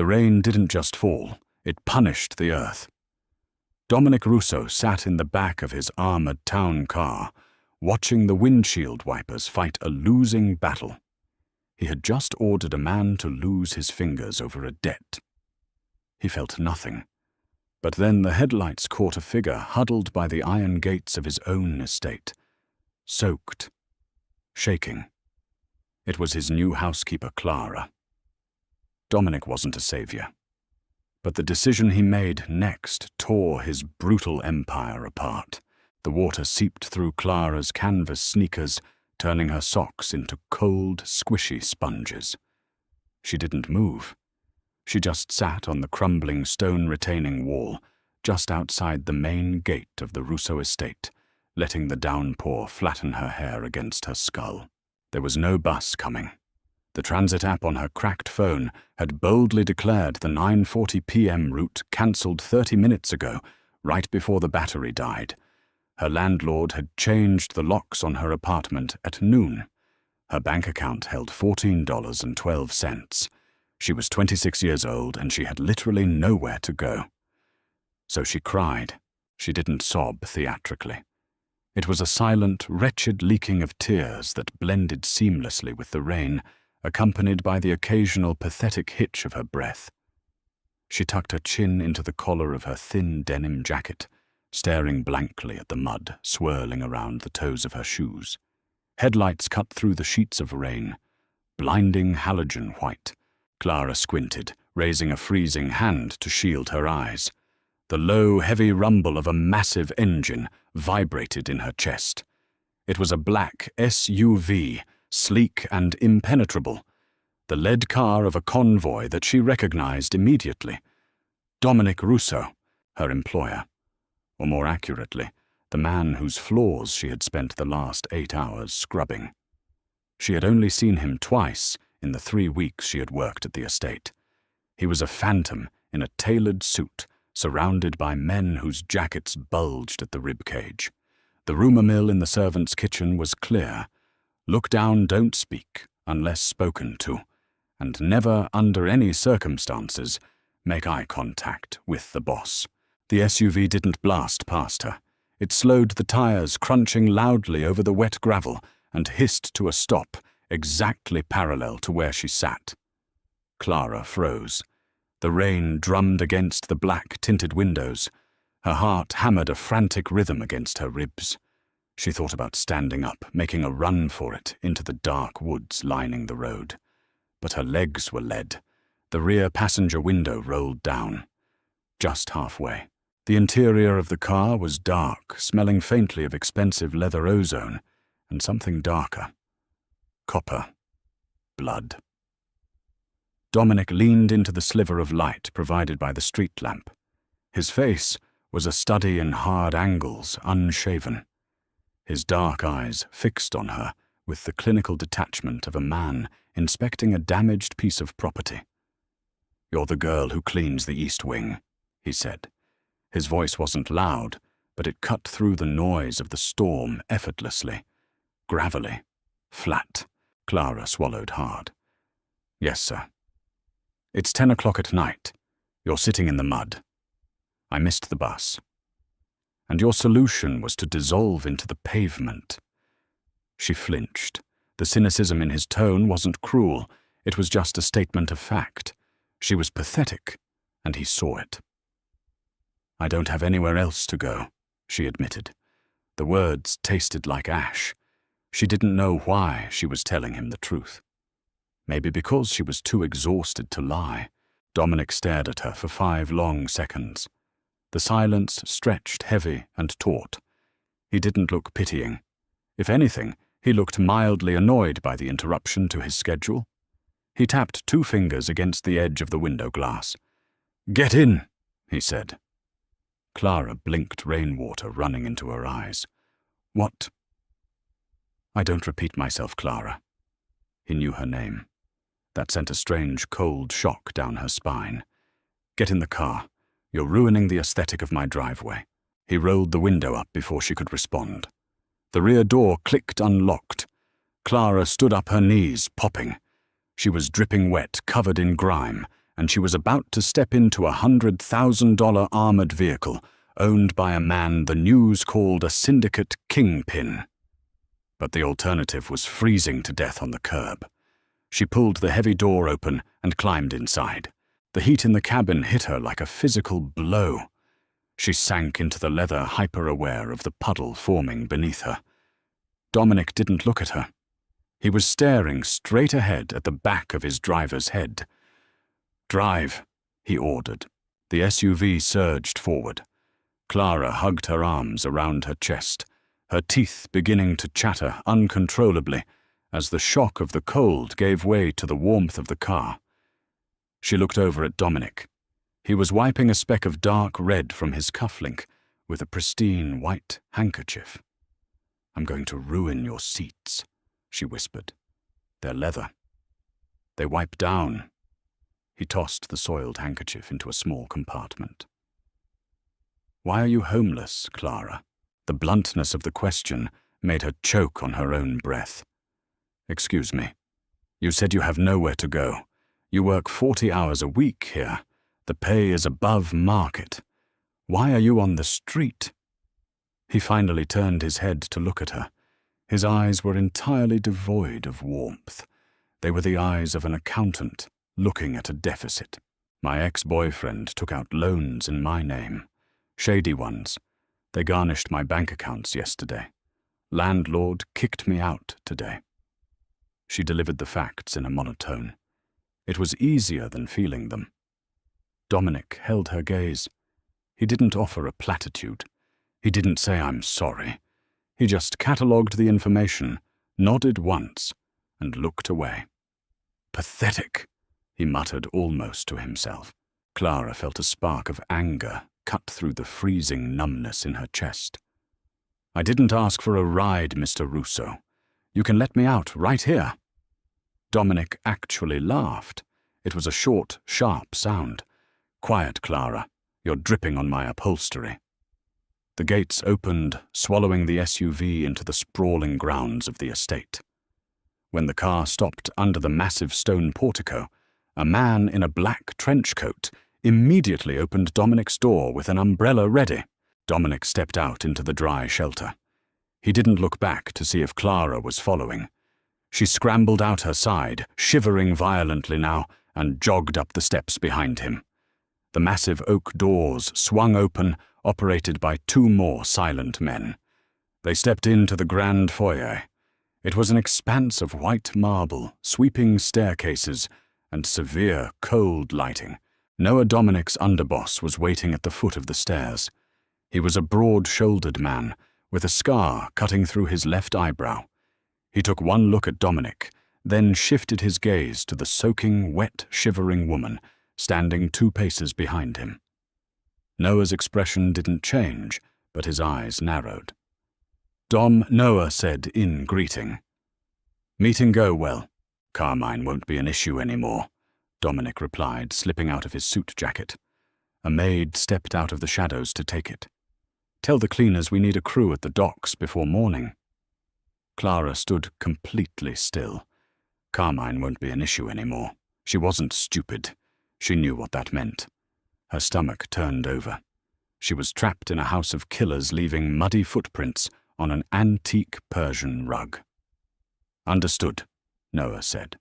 The rain didn't just fall, it punished the earth. Dominic Russo sat in the back of his armored town car, watching the windshield wipers fight a losing battle. He had just ordered a man to lose his fingers over a debt. He felt nothing. But then the headlights caught a figure huddled by the iron gates of his own estate, soaked, shaking. It was his new housekeeper, Clara. Dominic wasn't a savior. But the decision he made next tore his brutal empire apart. The water seeped through Clara's canvas sneakers, turning her socks into cold, squishy sponges. She didn't move. She just sat on the crumbling stone retaining wall, just outside the main gate of the Russo estate, letting the downpour flatten her hair against her skull. There was no bus coming. The transit app on her cracked phone had boldly declared the 9:40 p.m. route cancelled 30 minutes ago, right before the battery died. Her landlord had changed the locks on her apartment at noon. Her bank account held $14.12. She was 26 years old and she had literally nowhere to go. So she cried. She didn't sob theatrically. It was a silent, wretched leaking of tears that blended seamlessly with the rain, accompanied by the occasional pathetic hitch of her breath. She tucked her chin into the collar of her thin denim jacket, staring blankly at the mud swirling around the toes of her shoes. Headlights cut through the sheets of rain, blinding halogen white. Clara squinted, raising a freezing hand to shield her eyes. The low, heavy rumble of a massive engine vibrated in her chest. It was a black SUV, sleek and impenetrable, the lead car of a convoy that she recognized immediately. Dominic Russo, her employer. Or more accurately, the man whose floors she had spent the last 8 hours scrubbing. She had only seen him twice in the 3 weeks she had worked at the estate. He was a phantom in a tailored suit, surrounded by men whose jackets bulged at the ribcage. The rumor mill in the servants' kitchen was clear. Look down, don't speak, unless spoken to, and never, under any circumstances, make eye contact with the boss. The SUV didn't blast past her. It slowed the tires, crunching loudly over the wet gravel, and hissed to a stop, exactly parallel to where she sat. Clara froze. The rain drummed against the black-tinted windows. Her heart hammered a frantic rhythm against her ribs. She thought about standing up, making a run for it into the dark woods lining the road. But her legs were lead. The rear passenger window rolled down. Just halfway. The interior of the car was dark, smelling faintly of expensive leather ozone, and something darker. Copper. Blood. Dominic leaned into the sliver of light provided by the street lamp. His face was a study in hard angles, unshaven. His dark eyes fixed on her with the clinical detachment of a man inspecting a damaged piece of property. "You're the girl who cleans the East Wing," he said. His voice wasn't loud, but it cut through the noise of the storm effortlessly. Gravelly. Flat. Clara swallowed hard. "Yes, sir." "It's 10 o'clock at night. You're sitting in the mud. I missed the bus. And your solution was to dissolve into the pavement." She flinched. The cynicism in his tone wasn't cruel. It was just a statement of fact. She was pathetic, and he saw it. "I don't have anywhere else to go," she admitted. The words tasted like ash. She didn't know why she was telling him the truth. Maybe because she was too exhausted to lie. Dominic stared at her for 5 long seconds. The silence stretched heavy and taut. He didn't look pitying. If anything, he looked mildly annoyed by the interruption to his schedule. He tapped 2 fingers against the edge of the window glass. "Get in," he said. Clara blinked rainwater running into her eyes. "What?" "I don't repeat myself, Clara." He knew her name. That sent a strange, cold shock down her spine. "Get in the car. You're ruining the aesthetic of my driveway." He rolled the window up before she could respond. The rear door clicked unlocked. Clara stood up, her knees popping. She was dripping wet, covered in grime, and she was about to step into a $100,000 armored vehicle owned by a man the news called a syndicate kingpin. But the alternative was freezing to death on the curb. She pulled the heavy door open and climbed inside. The heat in the cabin hit her like a physical blow. She sank into the leather, hyper-aware of the puddle forming beneath her. Dominic didn't look at her. He was staring straight ahead at the back of his driver's head. "Drive," he ordered. The SUV surged forward. Clara hugged her arms around her chest, her teeth beginning to chatter uncontrollably as the shock of the cold gave way to the warmth of the car. She looked over at Dominic. He was wiping a speck of dark red from his cufflink with a pristine white handkerchief. "I'm going to ruin your seats," she whispered. "They're leather." They wiped down. He tossed the soiled handkerchief into a small compartment. "Why are you homeless, Clara?" The bluntness of the question made her choke on her own breath. "Excuse me. You said you have nowhere to go. You work 40 hours a week here. The pay is above market. Why are you on the street?" He finally turned his head to look at her. His eyes were entirely devoid of warmth. They were the eyes of an accountant looking at a deficit. "My ex-boyfriend took out loans in my name. Shady ones. They garnished my bank accounts yesterday. Landlord kicked me out today." She delivered the facts in a monotone. It was easier than feeling them. Dominic held her gaze. He didn't offer a platitude. He didn't say, "I'm sorry." He just catalogued the information, nodded once, and looked away. "Pathetic," he muttered almost to himself. Clara felt a spark of anger cut through the freezing numbness in her chest. "I didn't ask for a ride, Mr. Russo. You can let me out right here." Dominic actually laughed. It was a short, sharp sound. "Quiet, Clara. You're dripping on my upholstery." The gates opened, swallowing the SUV into the sprawling grounds of the estate. When the car stopped under the massive stone portico, a man in a black trench coat immediately opened Dominic's door with an umbrella ready. Dominic stepped out into the dry shelter. He didn't look back to see if Clara was following. She scrambled out her side, shivering violently now, and jogged up the steps behind him. The massive oak doors swung open, operated by 2 more silent men. They stepped into the grand foyer. It was an expanse of white marble, sweeping staircases, and severe, cold lighting. Noah Dominic's underboss was waiting at the foot of the stairs. He was a broad-shouldered man, with a scar cutting through his left eyebrow. He took one look at Dominic, then shifted his gaze to the soaking, wet, shivering woman, standing 2 paces behind him. Noah's expression didn't change, but his eyes narrowed. Noah said in greeting. "Meeting go well. Carmine won't be an issue anymore," Dominic replied, slipping out of his suit jacket. A maid stepped out of the shadows to take it. "Tell the cleaners we need a crew at the docks before morning." Clara stood completely still. Carmine won't be an issue anymore. She wasn't stupid. She knew what that meant. Her stomach turned over. She was trapped in a house of killers leaving muddy footprints on an antique Persian rug. "Understood," Noah said.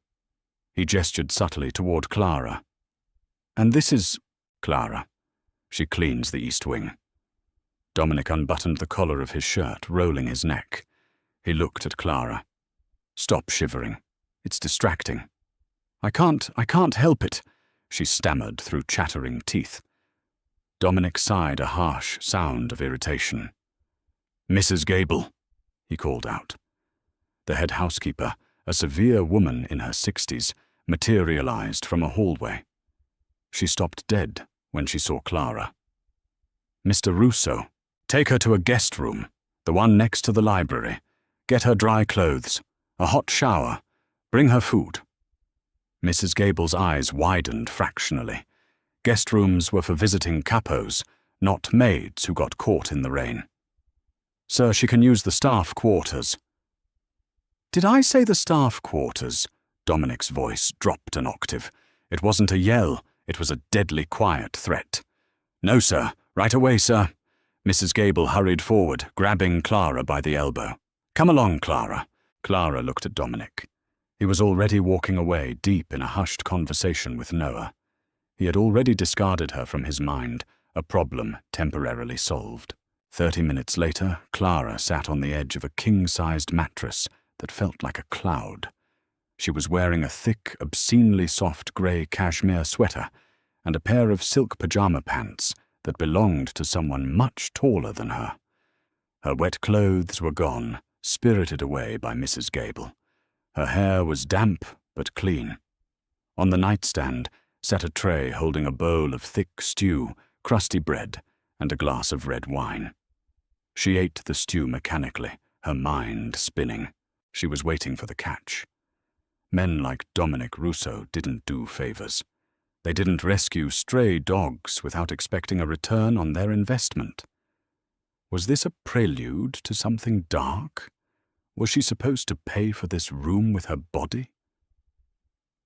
He gestured subtly toward Clara. "And this is Clara. She cleans the east wing." Dominic unbuttoned the collar of his shirt, rolling his neck. He looked at Clara. "Stop shivering. It's distracting." I can't help it," she stammered through chattering teeth. Dominic sighed a harsh sound of irritation. "Mrs. Gable," he called out. The head housekeeper, a severe woman in her 60s, materialized from a hallway. She stopped dead when she saw Clara. "Mr. Russo, take her to a guest room, the one next to the library. Get her dry clothes, a hot shower, bring her food." Mrs. Gable's eyes widened fractionally. Guest rooms were for visiting capos, not maids who got caught in the rain. "Sir, she can use the staff quarters." "Did I say the staff quarters?" Dominic's voice dropped an octave. It wasn't a yell, It was a deadly quiet threat. "No, sir. Right away, sir." Mrs. Gable hurried forward, grabbing Clara by the elbow. "Come along, Clara." Clara looked at Dominic. He was already walking away, deep in a hushed conversation with Noah. He had already discarded her from his mind, a problem temporarily solved. 30 minutes later, Clara sat on the edge of a king-sized mattress that felt like a cloud. She was wearing a thick, obscenely soft grey cashmere sweater and a pair of silk pajama pants that belonged to someone much taller than her. Her wet clothes were gone, spirited away by Mrs. Gable. Her hair was damp but clean. On the nightstand sat a tray holding a bowl of thick stew, crusty bread, and a glass of red wine. She ate the stew mechanically, her mind spinning. She was waiting for the catch. Men like Dominic Russo didn't do favors. They didn't rescue stray dogs without expecting a return on their investment. Was this a prelude to something dark? Was she supposed to pay for this room with her body?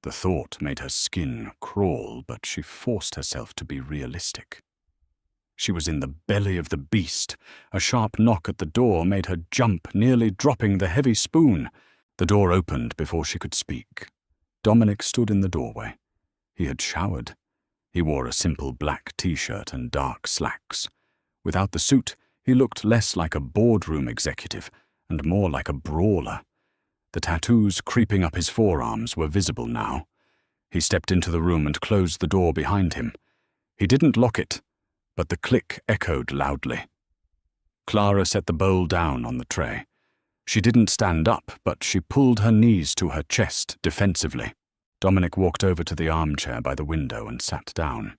The thought made her skin crawl, but she forced herself to be realistic. She was in the belly of the beast. A sharp knock at the door made her jump, nearly dropping the heavy spoon. The door opened before she could speak. Dominic stood in the doorway. He had showered. He wore a simple black t-shirt and dark slacks. Without the suit, he looked less like a boardroom executive and more like a brawler. The tattoos creeping up his forearms were visible now. He stepped into the room and closed the door behind him. He didn't lock it, but the click echoed loudly. Clara set the bowl down on the tray. She didn't stand up, but she pulled her knees to her chest defensively. Dominic walked over to the armchair by the window and sat down.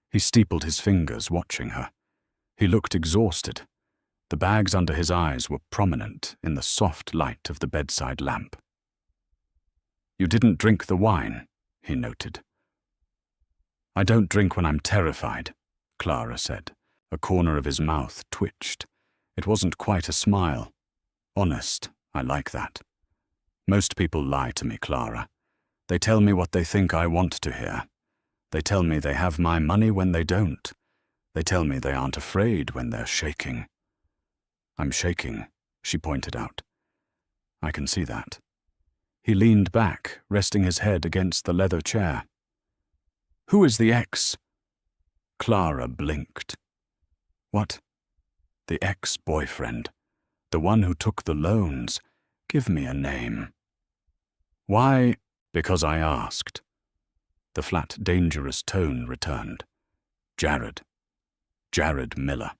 He steepled his fingers, watching her. He looked exhausted. The bags under his eyes were prominent in the soft light of the bedside lamp. "You didn't drink the wine," he noted. "I don't drink when I'm terrified," Clara said. A corner of his mouth twitched. It wasn't quite a smile. "Honest, I like that. Most people lie to me, Clara. They tell me what they think I want to hear. They tell me they have my money when they don't. They tell me they aren't afraid when they're shaking." "I'm shaking," she pointed out. "I can see that." He leaned back, resting his head against the leather chair. "Who is the ex?" Clara blinked. "What?" "The ex-boyfriend. The one who took the loans. Give me a name." "Why?" "Because I asked." The flat, dangerous tone returned. "Jared. Jared Miller."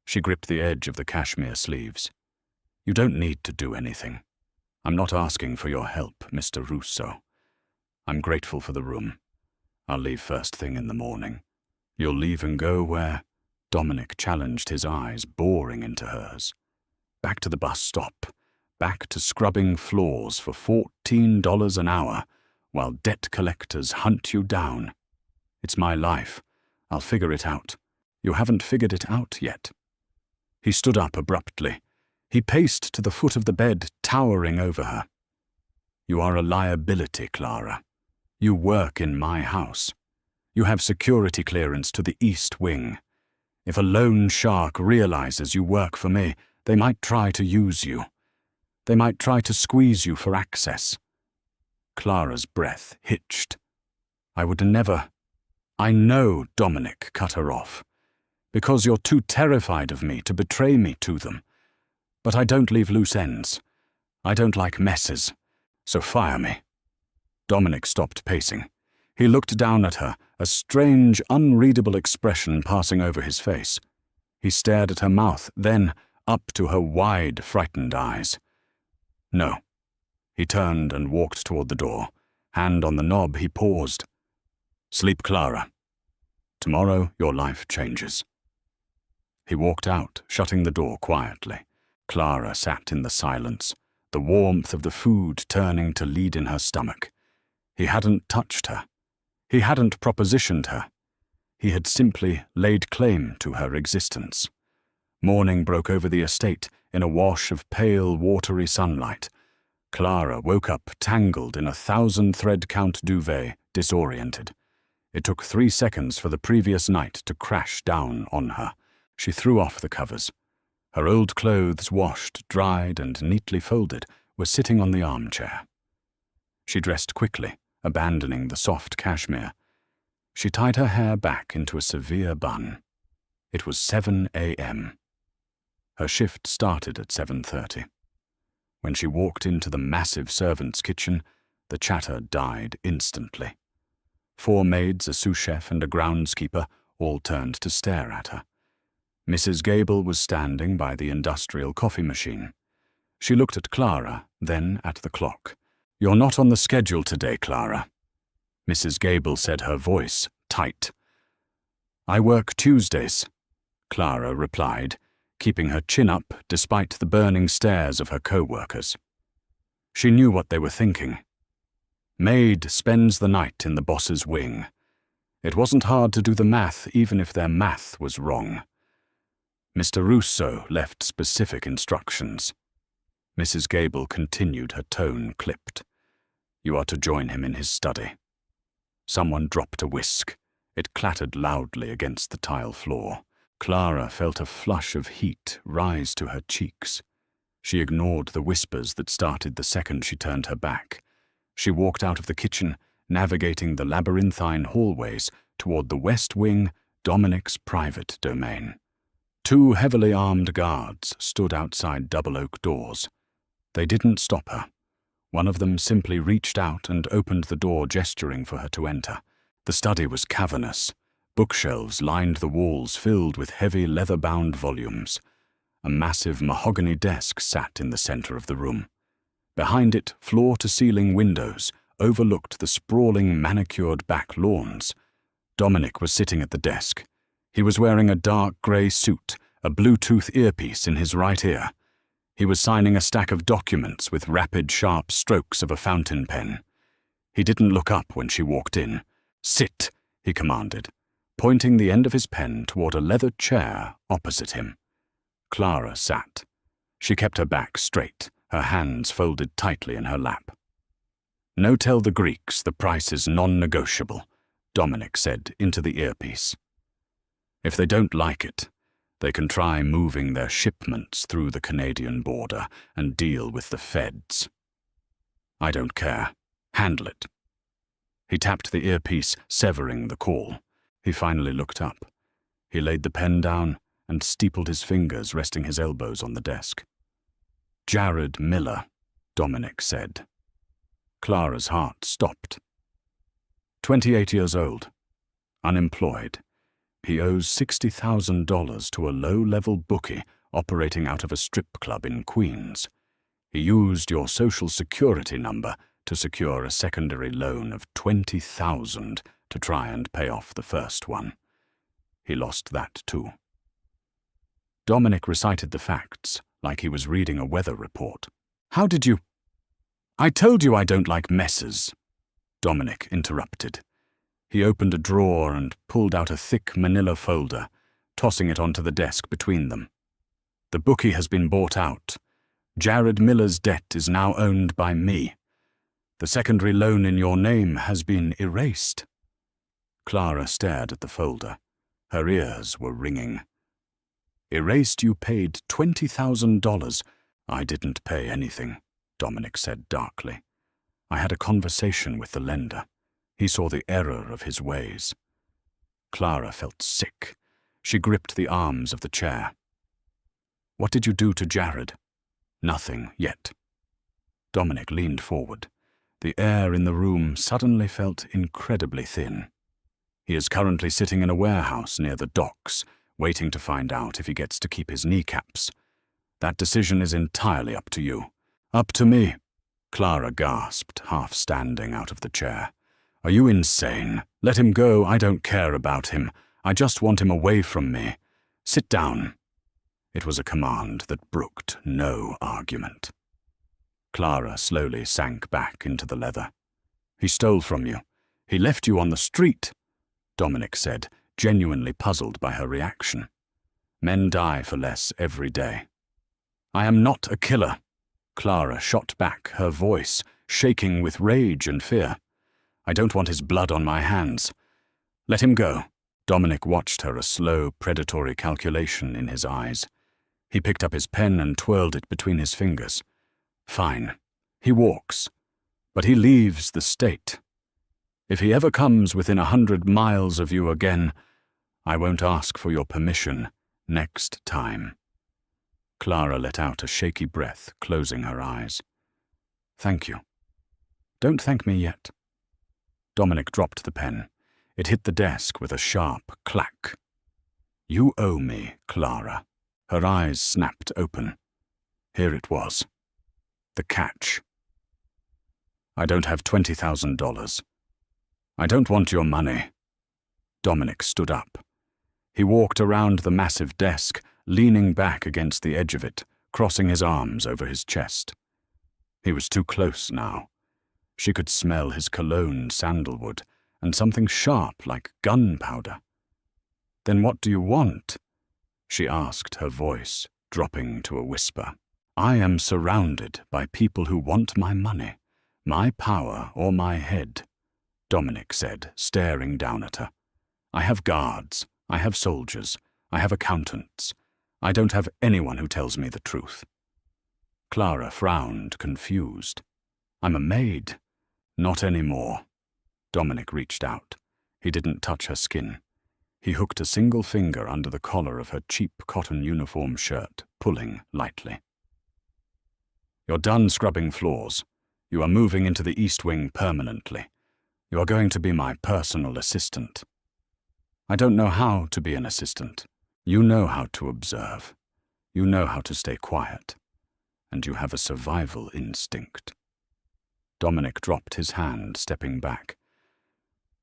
She gripped the edge of the cashmere sleeves. "You don't need to do anything. I'm not asking for your help, Mr. Russo. I'm grateful for the room. I'll leave first thing in the morning. You'll leave and go where?" Dominic challenged, his eyes boring into hers. "Back to the bus stop. Back to scrubbing floors for $14 an hour while debt collectors hunt you down. It's my life. I'll figure it out. You haven't figured it out yet." He stood up abruptly. He paced to the foot of the bed, towering over her. "You are a liability, Clara. You work in my house. You have security clearance to the East Wing. If a loan shark realizes you work for me, they might try to use you. They might try to squeeze you for access." Clara's breath hitched. "I would never—" "I know," Dominic cut her off. "Because you're too terrified of me to betray me to them. But I don't leave loose ends. I don't like messes. So fire me." Dominic stopped pacing. He looked down at her, a strange, unreadable expression passing over his face. He stared at her mouth, then up to her wide, frightened eyes. "No." He turned and walked toward the door. Hand on the knob, he paused. "Sleep, Clara. Tomorrow your life changes." He walked out, shutting the door quietly. Clara sat in the silence, the warmth of the food turning to lead in her stomach. He hadn't touched her. He hadn't propositioned her. He had simply laid claim to her existence. Morning broke over the estate in a wash of pale, watery sunlight. Clara woke up tangled in a 1,000-thread count duvet, disoriented. It took 3 seconds for the previous night to crash down on her. She threw off the covers. Her old clothes, washed, dried, and neatly folded, were sitting on the armchair. She dressed quickly, abandoning the soft cashmere. She tied her hair back into a severe bun. It was 7 a.m. Her shift started at 7:30. When she walked into the massive servants' kitchen, the chatter died instantly. 4 maids, a sous chef, and a groundskeeper all turned to stare at her. Mrs. Gable was standing by the industrial coffee machine. She looked at Clara, then at the clock. "You're not on the schedule today, Clara," Mrs. Gable said, her voice tight. "I work Tuesdays," Clara replied, keeping her chin up despite the burning stares of her co-workers. She knew what they were thinking. Maid spends the night in the boss's wing. It wasn't hard to do the math, even if their math was wrong. Mr. Russo left specific instructions. Mrs. Gable continued, her tone clipped. "You are to join him in his study." Someone dropped a whisk. It clattered loudly against the tile floor. Clara felt a flush of heat rise to her cheeks. She ignored the whispers that started the second she turned her back. She walked out of the kitchen, navigating the labyrinthine hallways toward the west wing, Dominic's private domain. 2 heavily armed guards stood outside double oak doors. They didn't stop her. One of them simply reached out and opened the door, gesturing for her to enter. The study was cavernous. Bookshelves lined the walls, filled with heavy leather-bound volumes. A massive mahogany desk sat in the center of the room. Behind it, floor-to-ceiling windows overlooked the sprawling, manicured back lawns. Dominic was sitting at the desk. He was wearing a dark grey suit, a Bluetooth earpiece in his right ear. He was signing a stack of documents with rapid, sharp strokes of a fountain pen. He didn't look up when she walked in. "Sit," he commanded, pointing the end of his pen toward a leather chair opposite him. Clara sat. She kept her back straight, her hands folded tightly in her lap. "No, tell the Greeks the price is non-negotiable," Dominic said into the earpiece. "If they don't like it, they can try moving their shipments through the Canadian border and deal with the feds. I don't care. Handle it." He tapped the earpiece, severing the call. He finally looked up. He laid the pen down and steepled his fingers, resting his elbows on the desk. "Jared Miller," Dominic said. Clara's heart stopped. 28 years old. Unemployed. He owes $60,000 to a low-level bookie operating out of a strip club in Queens. He used your social security number to secure a secondary loan of $20,000 to try and pay off the first one. He lost that too. Dominic recited the facts like he was reading a weather report. "How did you—" "I told you I don't like messes," Dominic interrupted. He opened a drawer and pulled out a thick manila folder, tossing it onto the desk between them. "The bookie has been bought out. Jared Miller's debt is now owned by me. The secondary loan in your name has been erased." Clara stared at the folder. Her ears were ringing. "Erased? You paid $20,000. "I didn't pay anything," Dominic said darkly. "I had a conversation with the lender. He saw the error of his ways." Clara felt sick. She gripped the arms of the chair. "What did you do to Jared?" "Nothing yet." Dominic leaned forward. The air in the room suddenly felt incredibly thin. "He is currently sitting in a warehouse near the docks, waiting to find out if he gets to keep his kneecaps. That decision is entirely up to you." "Up to me?" Clara gasped, half standing out of the chair. "Are you insane? Let him go. I don't care about him. I just want him away from me. Sit down." It was a command that brooked no argument. Clara slowly sank back into the leather. "He stole from you. He left you on the street," Dominic said, genuinely puzzled by her reaction. "Men die for less every day." "I am not a killer," Clara shot back, her voice shaking with rage and fear. "I don't want his blood on my hands. Let him go. Dominic watched her, a slow, predatory calculation in his eyes. He picked up his pen and twirled it between his fingers. Fine. He walks. But he leaves the state. If he ever comes within 100 miles of you again, I won't ask for your permission next time. Clara let out a shaky breath, closing her eyes. Thank you. Don't thank me yet. Dominic dropped the pen. It hit the desk with a sharp clack. You owe me, Clara. Her eyes snapped open. Here it was. The catch. I don't have $20,000. I don't want your money. Dominic stood up. He walked around the massive desk, leaning back against the edge of it, crossing his arms over his chest. He was too close now. She could smell his cologne sandalwood and something sharp like gunpowder. Then what do you want? She asked, her voice dropping to a whisper. I am surrounded by people who want my money, my power or my head, Dominic said, staring down at her. I have guards, I have soldiers, I have accountants. I don't have anyone who tells me the truth. Clara frowned, confused. I'm a maid. Not anymore. Dominic reached out. He didn't touch her skin. He hooked a single finger under the collar of her cheap cotton uniform shirt, pulling lightly. You're done scrubbing floors. You are moving into the East Wing permanently. You are going to be my personal assistant. I don't know how to be an assistant. You know how to observe. You know how to stay quiet. And you have a survival instinct. Dominic dropped his hand, stepping back.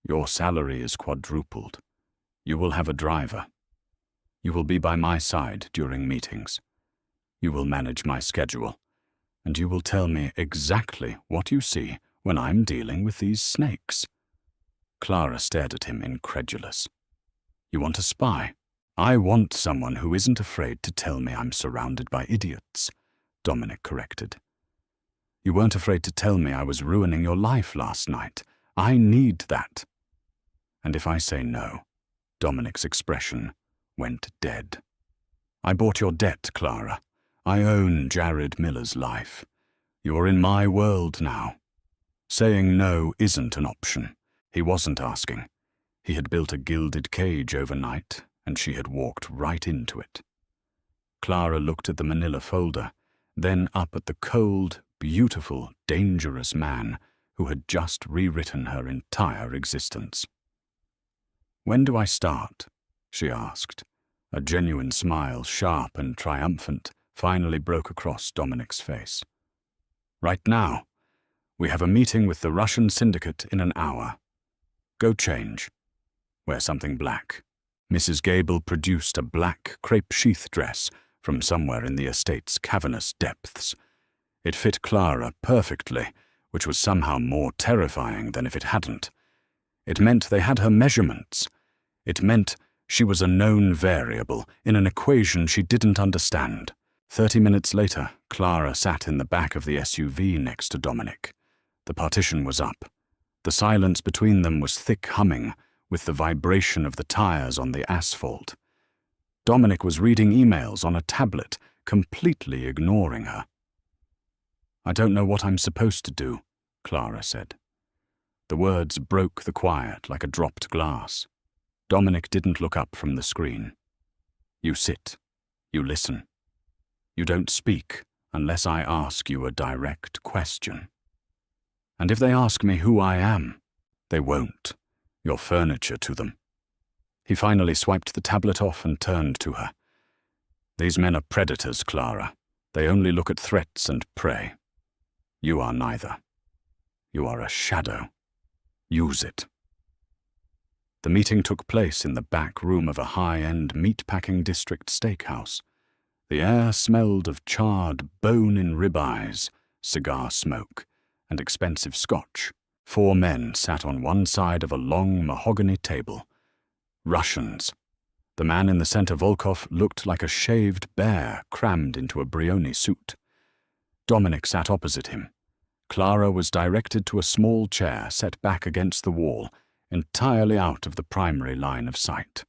Your salary is quadrupled. You will have a driver. You will be by my side during meetings. You will manage my schedule. And you will tell me exactly what you see when I'm dealing with these snakes. Clara stared at him, incredulous. You want a spy? I want someone who isn't afraid to tell me I'm surrounded by idiots, Dominic corrected. You weren't afraid to tell me I was ruining your life last night. I need that. And if I say no, Dominic's expression went dead. I bought your debt, Clara. I own Jared Miller's life. You're in my world now. Saying no isn't an option. He wasn't asking. He had built a gilded cage overnight, and she had walked right into it. Clara looked at the manila folder, then up at the cold, beautiful, dangerous man who had just rewritten her entire existence. When do I start? She asked. A genuine smile, sharp and triumphant, finally broke across Dominic's face. Right now. We have a meeting with the Russian syndicate in an hour. Go change. Wear something black. Mrs. Gable produced a black crepe sheath dress from somewhere in the estate's cavernous depths. It fit Clara perfectly, which was somehow more terrifying than if it hadn't. It meant they had her measurements. It meant she was a known variable in an equation she didn't understand. 30 minutes later, Clara sat in the back of the SUV next to Dominic. The partition was up. The silence between them was thick humming, with the vibration of the tires on the asphalt. Dominic was reading emails on a tablet, completely ignoring her. I don't know what I'm supposed to do, Clara said. The words broke the quiet like a dropped glass. Dominic didn't look up from the screen. You sit. You listen. You don't speak unless I ask you a direct question. And if they ask me who I am, they won't. You're furniture to them. He finally swiped the tablet off and turned to her. These men are predators, Clara. They only look at threats and prey. You are neither. You are a shadow. Use it. The meeting took place in the back room of a high-end meatpacking district steakhouse. The air smelled of charred bone-in ribeyes, cigar smoke, and expensive scotch. 4 men sat on one side of a long mahogany table. Russians. The man in the center, Volkov, looked like a shaved bear crammed into a Brioni suit. Dominic sat opposite him. Clara was directed to a small chair set back against the wall, entirely out of the primary line of sight.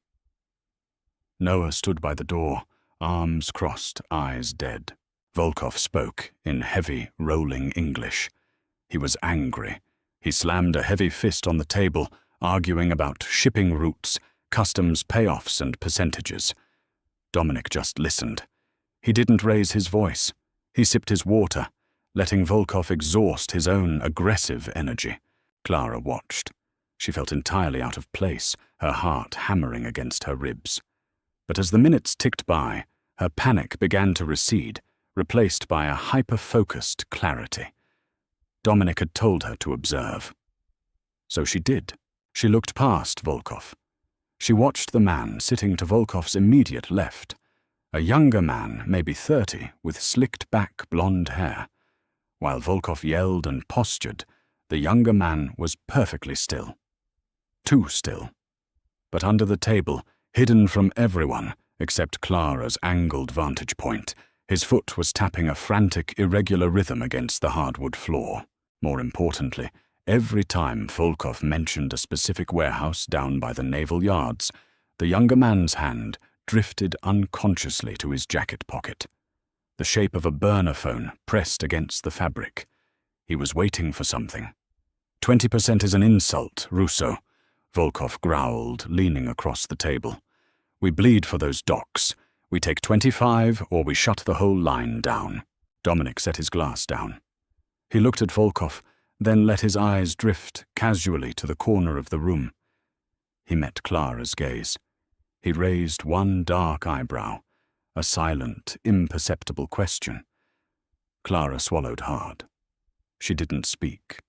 Noah stood by the door, arms crossed, eyes dead. Volkov spoke in heavy, rolling English. He was angry. He slammed a heavy fist on the table, arguing about shipping routes, customs payoffs, and percentages. Dominic just listened. He didn't raise his voice. He sipped his water, letting Volkov exhaust his own aggressive energy. Clara watched. She felt entirely out of place, her heart hammering against her ribs. But as the minutes ticked by, her panic began to recede, replaced by a hyper-focused clarity. Dominic had told her to observe. So she did. She looked past Volkov. She watched the man sitting to Volkov's immediate left, a younger man, maybe 30, with slicked-back blonde hair. While Volkov yelled and postured, the younger man was perfectly still. Too still. But under the table, hidden from everyone except Clara's angled vantage point, his foot was tapping a frantic, irregular rhythm against the hardwood floor. More importantly, every time Volkov mentioned a specific warehouse down by the naval yards, the younger man's hand drifted unconsciously to his jacket pocket, the shape of a burner phone pressed against the fabric. He was waiting for something. 20% is an insult, Russo, Volkov growled, leaning across the table. We bleed for those docks. We take 25 or we shut the whole line down. Dominic set his glass down. He looked at Volkov, then let his eyes drift casually to the corner of the room. He met Clara's gaze. He raised one dark eyebrow, a silent, imperceptible question. Clara swallowed hard. She didn't speak.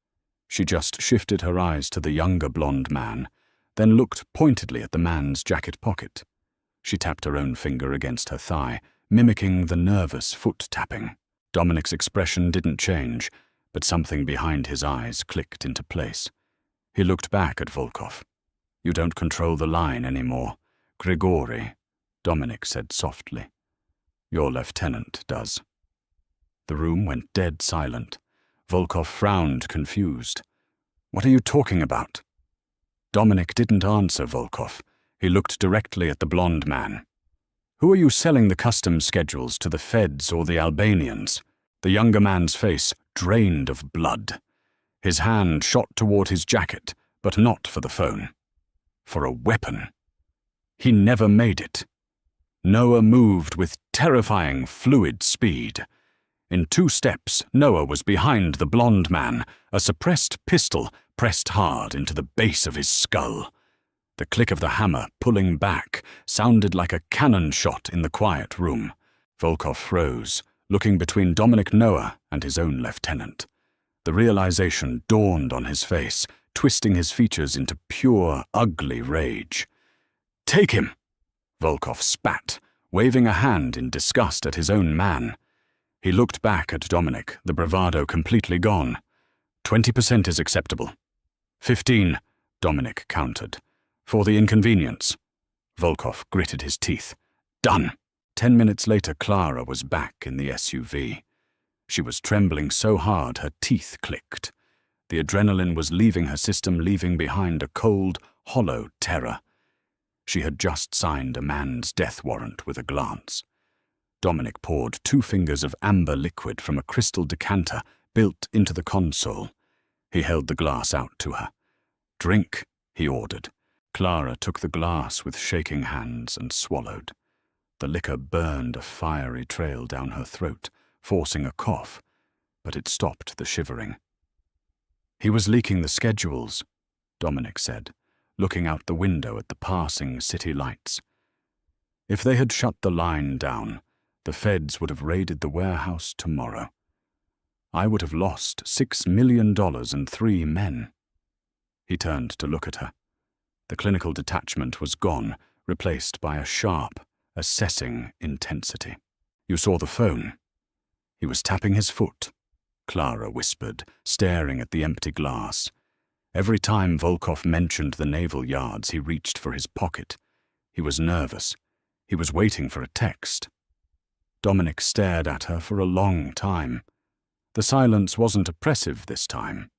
She just shifted her eyes to the younger blonde man, then looked pointedly at the man's jacket pocket. She tapped her own finger against her thigh, mimicking the nervous foot tapping. Dominic's expression didn't change, but something behind his eyes clicked into place. He looked back at Volkov. You don't control the line anymore. Grigori, Dominic said softly. Your lieutenant does. The room went dead silent. Volkov frowned, confused. What are you talking about? Dominic didn't answer Volkov. He looked directly at the blonde man. Who are you selling the customs schedules to, the Feds or the Albanians? The younger man's face drained of blood. His hand shot toward his jacket, but not for the phone. For a weapon. He never made it. Noah moved with terrifying, fluid speed. In 2 steps, Noah was behind the blonde man, a suppressed pistol pressed hard into the base of his skull. The click of the hammer, pulling back, sounded like a cannon shot in the quiet room. Volkov froze, looking between Dominic Noah and his own lieutenant. The realization dawned on his face, twisting his features into pure, ugly rage. Take him! Volkov spat, waving a hand in disgust at his own man. He looked back at Dominic, the bravado completely gone. 20% is acceptable. 15, Dominic countered. For the inconvenience. Volkov gritted his teeth. Done. 10 minutes later, Clara was back in the SUV. She was trembling so hard her teeth clicked. The adrenaline was leaving her system, leaving behind a cold, hollow terror. She had just signed a man's death warrant with a glance. Dominic poured 2 fingers of amber liquid from a crystal decanter built into the console. He held the glass out to her. Drink, he ordered. Clara took the glass with shaking hands and swallowed. The liquor burned a fiery trail down her throat, forcing a cough, but it stopped the shivering. He was leaking the schedules, Dominic said, looking out the window at the passing city lights. If they had shut the line down, the Feds would have raided the warehouse tomorrow. I would have lost $6 million and 3 men. He turned to look at her. The clinical detachment was gone, replaced by a sharp, assessing intensity. You saw the phone. He was tapping his foot, Clara whispered, staring at the empty glass. Every time Volkov mentioned the naval yards, he reached for his pocket. He was nervous. He was waiting for a text. Dominic stared at her for a long time. The silence wasn't oppressive this time.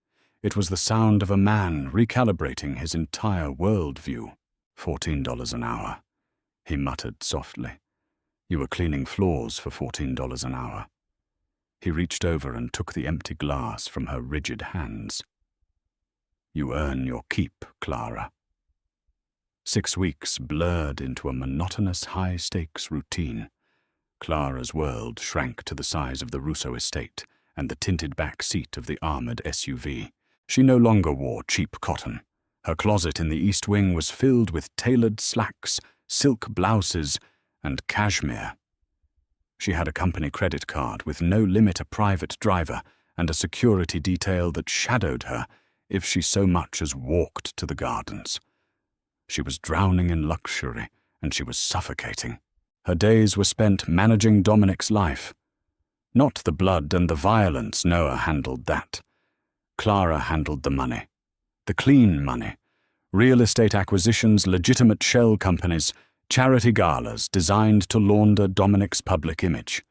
It was the sound of a man recalibrating his entire worldview. $14 an hour, he muttered softly. You were cleaning floors for $14 an hour. He reached over and took the empty glass from her rigid hands. You earn your keep, Clara. 6 weeks blurred into a monotonous high-stakes routine. Clara's world shrank to the size of the Russo estate and the tinted back seat of the armored SUV. She no longer wore cheap cotton. Her closet in the East Wing was filled with tailored slacks, silk blouses, and cashmere. She had a company credit card with no limit, a private driver, and a security detail that shadowed her if she so much as walked to the gardens. She was drowning in luxury, and she was suffocating. Her days were spent managing Dominic's life. Not the blood and the violence, Noah handled that. Clara handled the money. The clean money. Real estate acquisitions, legitimate shell companies, charity galas designed to launder Dominic's public image.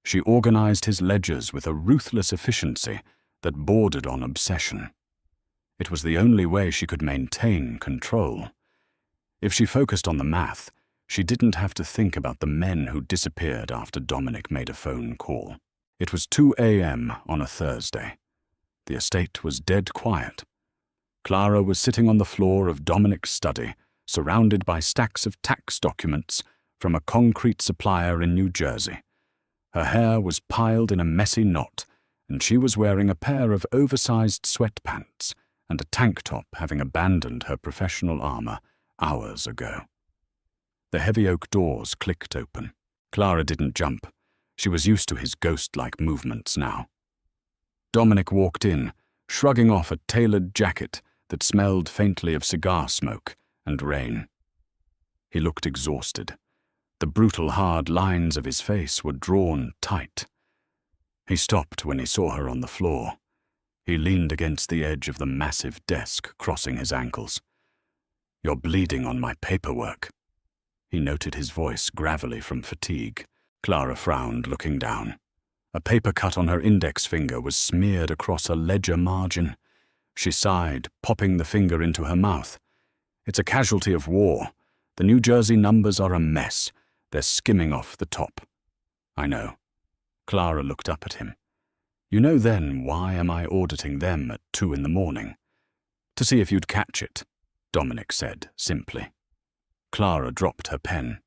She organized his ledgers with a ruthless efficiency that bordered on obsession. It was the only way she could maintain control. If she focused on the math, she didn't have to think about the men who disappeared after Dominic made a phone call. It was 2 a.m. on a Thursday. The estate was dead quiet. Clara was sitting on the floor of Dominic's study, surrounded by stacks of tax documents from a concrete supplier in New Jersey. Her hair was piled in a messy knot, and she was wearing a pair of oversized sweatpants and a tank top, having abandoned her professional armor hours ago. The heavy oak doors clicked open. Clara didn't jump. She was used to his ghost-like movements now. Dominic walked in, shrugging off a tailored jacket that smelled faintly of cigar smoke and rain. He looked exhausted. The brutal, hard lines of his face were drawn tight. He stopped when he saw her on the floor. He leaned against the edge of the massive desk, crossing his ankles. You're bleeding on my paperwork. He noted his voice gravelly from fatigue. Clara frowned, looking down. A paper cut on her index finger was smeared across a ledger margin. She sighed, popping the finger into her mouth. It's a casualty of war. The New Jersey numbers are a mess. They're skimming off the top. I know. Clara looked up at him. You know then why am I auditing them at 2 a.m? To see if you'd catch it, Dominic said simply. Clara dropped her pen.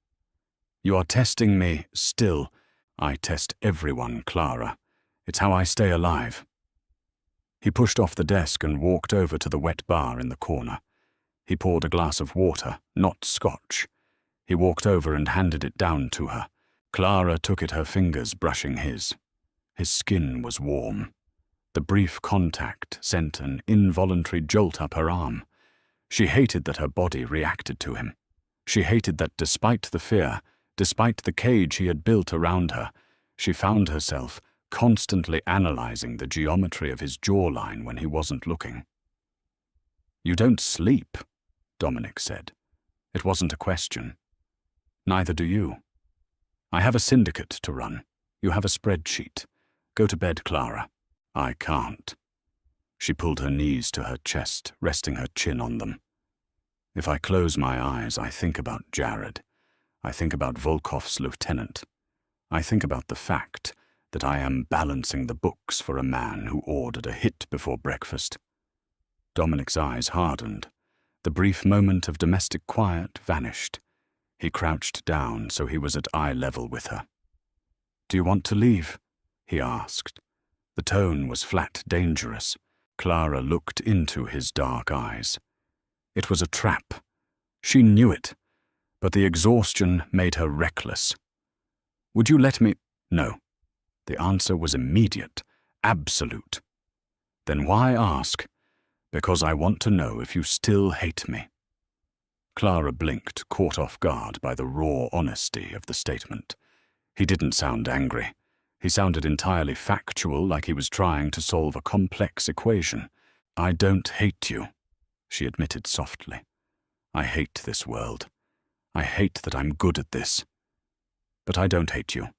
You are testing me still. I test everyone, Clara. It's how I stay alive. He pushed off the desk and walked over to the wet bar in the corner. He poured a glass of water, not scotch. He walked over and handed it down to her. Clara took it, her fingers brushing his. His skin was warm. The brief contact sent an involuntary jolt up her arm. She hated that her body reacted to him. She hated that despite the fear, despite the cage he had built around her, she found herself constantly analyzing the geometry of his jawline when he wasn't looking. You don't sleep, Dominic said. It wasn't a question. Neither do you. I have a syndicate to run. You have a spreadsheet. Go to bed, Clara. I can't. She pulled her knees to her chest, resting her chin on them. If I close my eyes, I think about Jared. I think about Volkov's lieutenant. I think about the fact that I am balancing the books for a man who ordered a hit before breakfast. Dominic's eyes hardened. The brief moment of domestic quiet vanished. He crouched down so he was at eye level with her. Do you want to leave? He asked. The tone was flat dangerous. Clara looked into his dark eyes. It was a trap. She knew it, but the exhaustion made her reckless. Would you let me? No. The answer was immediate, absolute. Then why ask? Because I want to know if you still hate me. Clara blinked, caught off guard by the raw honesty of the statement. He didn't sound angry. He sounded entirely factual, like he was trying to solve a complex equation. I don't hate you, she admitted softly. I hate this world. I hate that I'm good at this. But I don't hate you.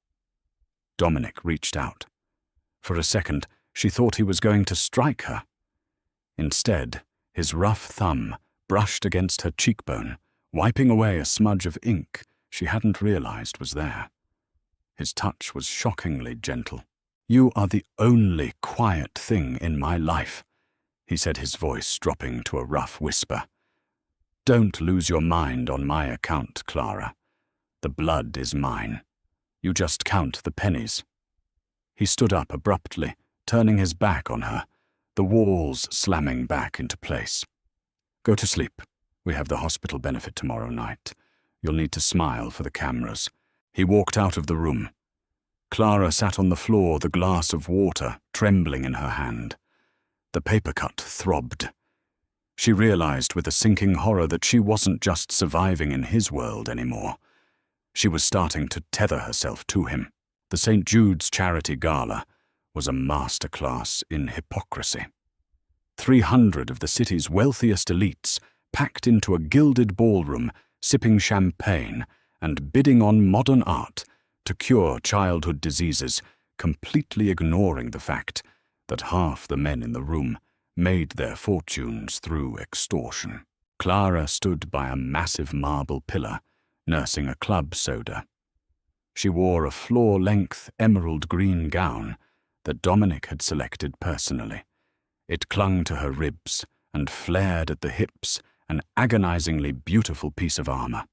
Dominic reached out. For a second, she thought he was going to strike her. Instead, his rough thumb brushed against her cheekbone, wiping away a smudge of ink she hadn't realized was there. His touch was shockingly gentle. "You are the only quiet thing in my life," he said, his voice dropping to a rough whisper. "Don't lose your mind on my account, Clara. The blood is mine. You just count the pennies." He stood up abruptly, turning his back on her, the walls slamming back into place. "Go to sleep. We have the hospital benefit tomorrow night. You'll need to smile for the cameras." He walked out of the room. Clara sat on the floor, the glass of water trembling in her hand. The paper cut throbbed. She realized with a sinking horror that she wasn't just surviving in his world anymore. She was starting to tether herself to him. The St. Jude's Charity Gala was a masterclass in hypocrisy. 300 of the city's wealthiest elites packed into a gilded ballroom, sipping champagne and bidding on modern art to cure childhood diseases, completely ignoring the fact that half the men in the room made their fortunes through extortion. Clara stood by a massive marble pillar, nursing a club soda. She wore a floor-length emerald green gown that Dominic had selected personally. It clung to her ribs and flared at the hips, an agonizingly beautiful piece of armor.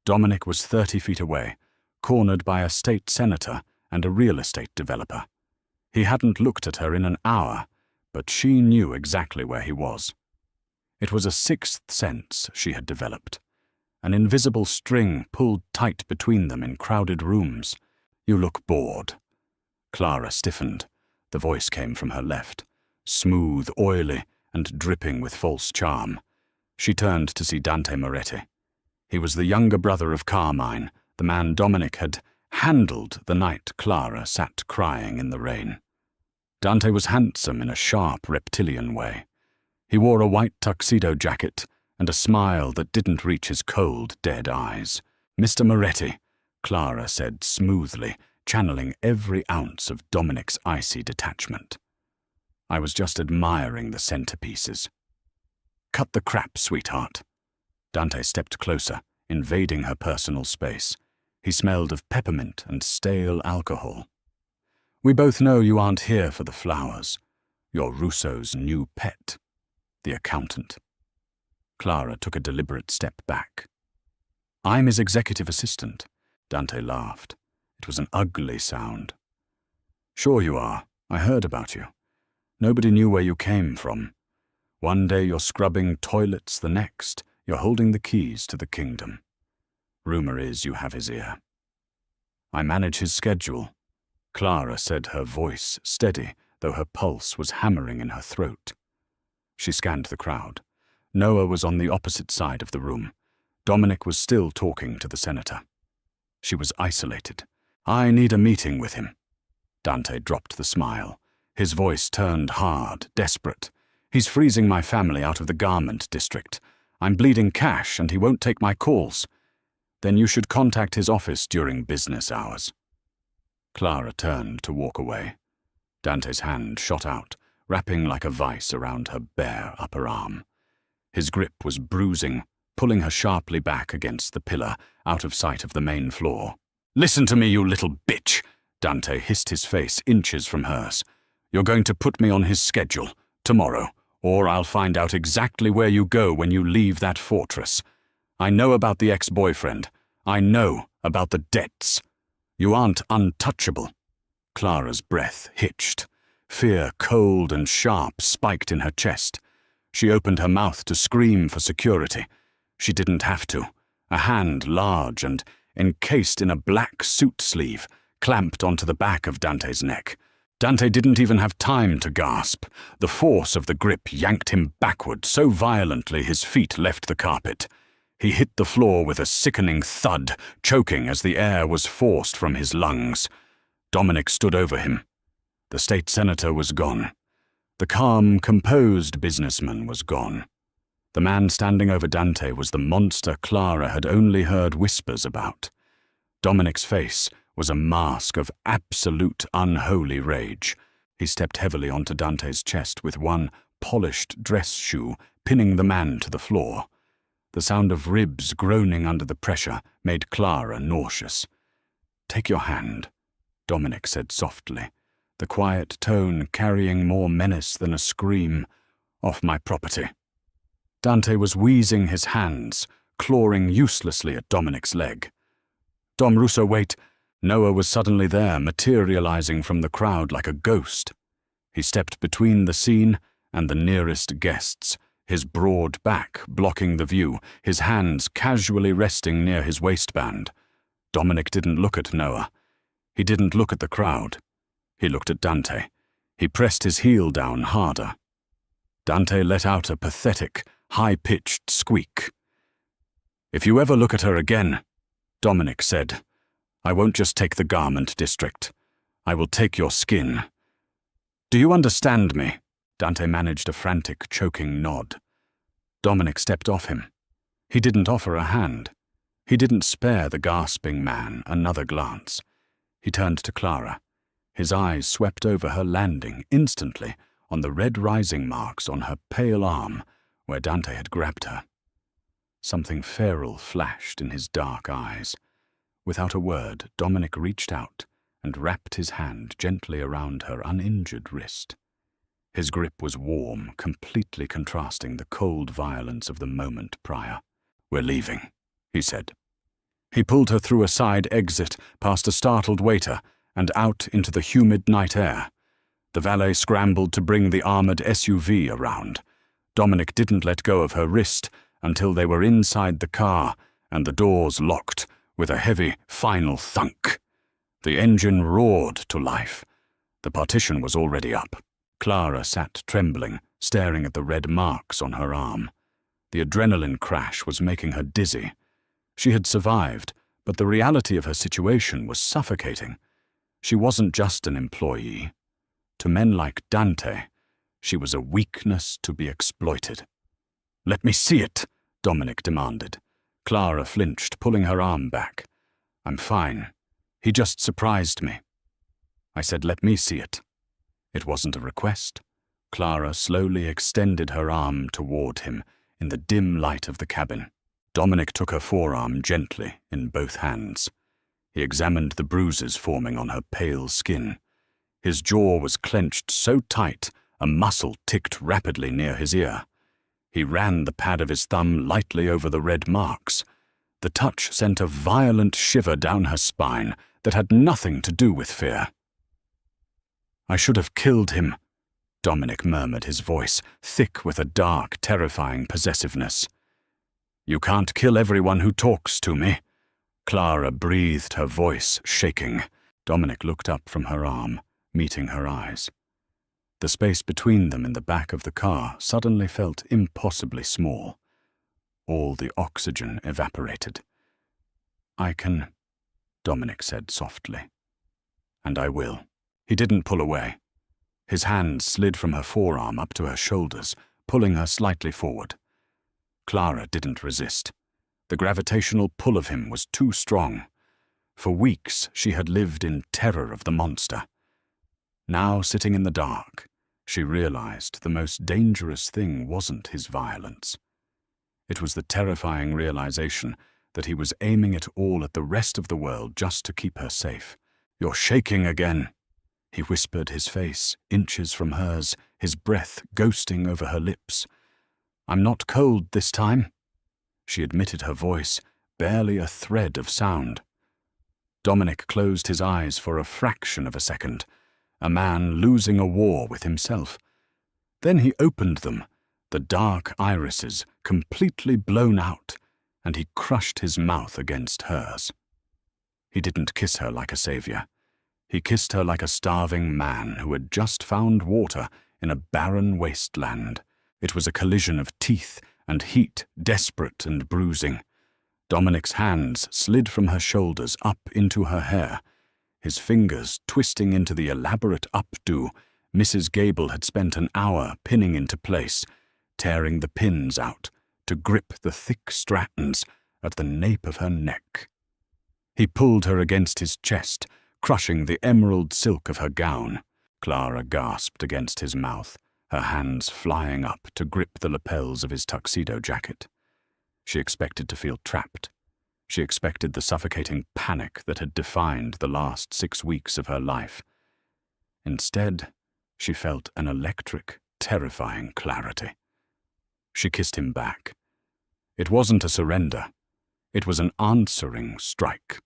Dominic was 30 feet away, cornered by a state senator and a real estate developer. He hadn't looked at her in an hour, but she knew exactly where he was. It was a sixth sense she had developed. An invisible string pulled tight between them in crowded rooms. "You look bored." Clara stiffened. The voice came from her left, smooth, oily, and dripping with false charm. She turned to see Dante Moretti. He was the younger brother of Carmine, the man Dominic had handled the night Clara sat crying in the rain. Dante was handsome in a sharp reptilian way. He wore a white tuxedo jacket and a smile that didn't reach his cold, dead eyes. "Mr. Moretti," Clara said smoothly, channeling every ounce of Dominic's icy detachment. "I was just admiring the centerpieces." "Cut the crap, sweetheart." Dante stepped closer, invading her personal space. He smelled of peppermint and stale alcohol. "We both know you aren't here for the flowers. You're Russo's new pet, the accountant." Clara took a deliberate step back. "I'm his executive assistant." Dante laughed. It was an ugly sound. "Sure you are. I heard about you. Nobody knew where you came from. One day you're scrubbing toilets, the next you're holding the keys to the kingdom. Rumor is you have his ear." "I manage his schedule," Clara said, her voice steady, though her pulse was hammering in her throat. She scanned the crowd. Noah was on the opposite side of the room. Dominic was still talking to the senator. She was isolated. "I need a meeting with him." Dante dropped the smile. His voice turned hard, desperate. "He's freezing my family out of the garment district. I'm bleeding cash and he won't take my calls." "Then you should contact his office during business hours." Clara turned to walk away. Dante's hand shot out, wrapping like a vice around her bare upper arm. His grip was bruising, pulling her sharply back against the pillar, out of sight of the main floor. "Listen to me, you little bitch!" Dante hissed, his face inches from hers. "You're going to put me on his schedule, tomorrow, or I'll find out exactly where you go when you leave that fortress. I know about the ex-boyfriend. I know about the debts. You aren't untouchable." Clara's breath hitched. Fear, cold and sharp, spiked in her chest. She opened her mouth to scream for security. She didn't have to. A hand, large and encased in a black suit sleeve, clamped onto the back of Dante's neck. Dante didn't even have time to gasp. The force of the grip yanked him backward so violently his feet left the carpet. He hit the floor with a sickening thud, choking as the air was forced from his lungs. Dominic stood over him. The state senator was gone. The calm, composed businessman was gone. The man standing over Dante was the monster Clara had only heard whispers about. Dominic's face was a mask of absolute unholy rage. He stepped heavily onto Dante's chest with one polished dress shoe, pinning the man to the floor. The sound of ribs groaning under the pressure made Clara nauseous. "Take your hand," Dominic said softly, the quiet tone carrying more menace than a scream. "Off my property." Dante was wheezing his hands, clawing uselessly at Dominic's leg. "Dom Russo, wait." Noah was suddenly there, materializing from the crowd like a ghost. He stepped between the scene and the nearest guests, his broad back blocking the view, his hands casually resting near his waistband. Dominic didn't look at Noah. He didn't look at the crowd. He looked at Dante. He pressed his heel down harder. Dante let out a pathetic, high-pitched squeak. "If you ever look at her again," Dominic said, "I won't just take the garment district. I will take your skin." "Do you understand me?" Dante managed a frantic, choking nod. Dominic stepped off him. He didn't offer a hand. He didn't spare the gasping man another glance. He turned to Clara. His eyes swept over her, landing instantly on the red rising marks on her pale arm where Dante had grabbed her. Something feral flashed in his dark eyes. Without a word, Dominic reached out and wrapped his hand gently around her uninjured wrist. His grip was warm, completely contrasting the cold violence of the moment prior. "We're leaving," he said. He pulled her through a side exit, past a startled waiter, and out into the humid night air. The valet scrambled to bring the armored SUV around. Dominic didn't let go of her wrist until they were inside the car and the doors locked with a heavy, final thunk. The engine roared to life. The partition was already up. Clara sat trembling, staring at the red marks on her arm. The adrenaline crash was making her dizzy. She had survived, but the reality of her situation was suffocating. She wasn't just an employee. To men like Dante, she was a weakness to be exploited. "Let me see it," Dominic demanded. Clara flinched, pulling her arm back. "I'm fine. He just surprised me." I said, "Let me see it." It wasn't a request. Clara slowly extended her arm toward him in the dim light of the cabin. Dominic took her forearm gently in both hands. He examined the bruises forming on her pale skin. His jaw was clenched so tight, a muscle ticked rapidly near his ear. He ran the pad of his thumb lightly over the red marks. The touch sent a violent shiver down her spine that had nothing to do with fear. "I should have killed him," Dominic murmured, his voice thick with a dark, terrifying possessiveness. "You can't kill everyone who talks to me." Clara breathed, her voice shaking. Dominic looked up from her arm, meeting her eyes. The space between them in the back of the car suddenly felt impossibly small. All the oxygen evaporated. "I can," Dominic said softly. "And I will." He didn't pull away. His hand slid from her forearm up to her shoulders, pulling her slightly forward. Clara didn't resist. The gravitational pull of him was too strong. For weeks she had lived in terror of the monster. Now, sitting in the dark, she realized the most dangerous thing wasn't his violence. It was the terrifying realization that he was aiming it all at the rest of the world just to keep her safe. "You're shaking again," he whispered, his face inches from hers, his breath ghosting over her lips. "I'm not cold this time," she admitted, her voice barely a thread of sound. Dominic closed his eyes for a fraction of a second, a man losing a war with himself. Then he opened them, the dark irises completely blown out, and he crushed his mouth against hers. He didn't kiss her like a savior. He kissed her like a starving man who had just found water in a barren wasteland. It was a collision of teeth and heat, desperate and bruising. Dominic's hands slid from her shoulders up into her hair, his fingers twisting into the elaborate updo Mrs. Gable had spent an hour pinning into place, tearing the pins out to grip the thick strands at the nape of her neck. He pulled her against his chest, crushing the emerald silk of her gown. Clara gasped against his mouth, her hands flying up to grip the lapels of his tuxedo jacket. She expected to feel trapped. She expected the suffocating panic that had defined the last 6 weeks of her life. Instead, she felt an electric, terrifying clarity. She kissed him back. It wasn't a surrender. It was an answering strike.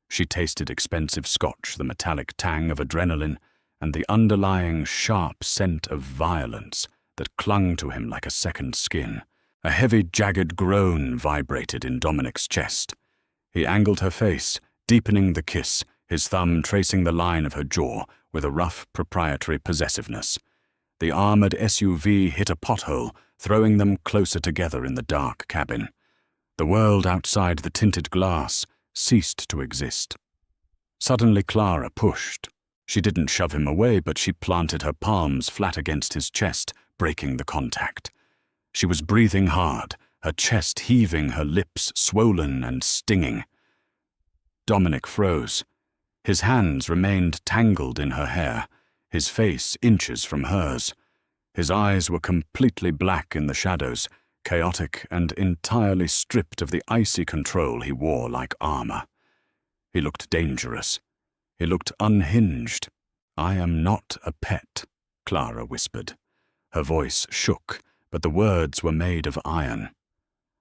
She tasted expensive scotch, the metallic tang of adrenaline, and the underlying sharp scent of violence that clung to him like a second skin. A heavy, jagged groan vibrated in Dominic's chest. He angled her face, deepening the kiss, his thumb tracing the line of her jaw with a rough, proprietary possessiveness. The armored SUV hit a pothole, throwing them closer together in the dark cabin. The world outside the tinted glass ceased to exist. Suddenly Clara pushed. She didn't shove him away, but she planted her palms flat against his chest, breaking the contact. She was breathing hard, her chest heaving, her lips swollen and stinging. Dominic froze. His hands remained tangled in her hair, his face inches from hers. His eyes were completely black in the shadows, chaotic and entirely stripped of the icy control he wore like armor. He looked dangerous. He looked unhinged. "I am not a pet," Clara whispered. Her voice shook, but the words were made of iron.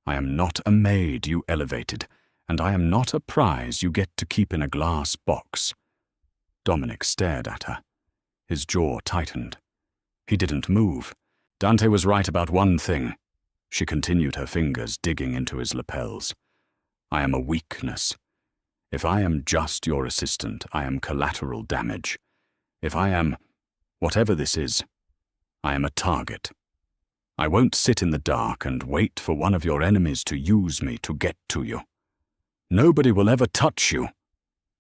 "I am not a maid you elevated, and I am not a prize you get to keep in a glass box." Dominic stared at her. His jaw tightened. He didn't move. Dante was right about one thing. She continued, her fingers digging into his lapels. "I am a weakness. If I am just your assistant, I am collateral damage. If I am, whatever this is, I am a target. I won't sit in the dark and wait for one of your enemies to use me to get to you. Nobody will ever touch you."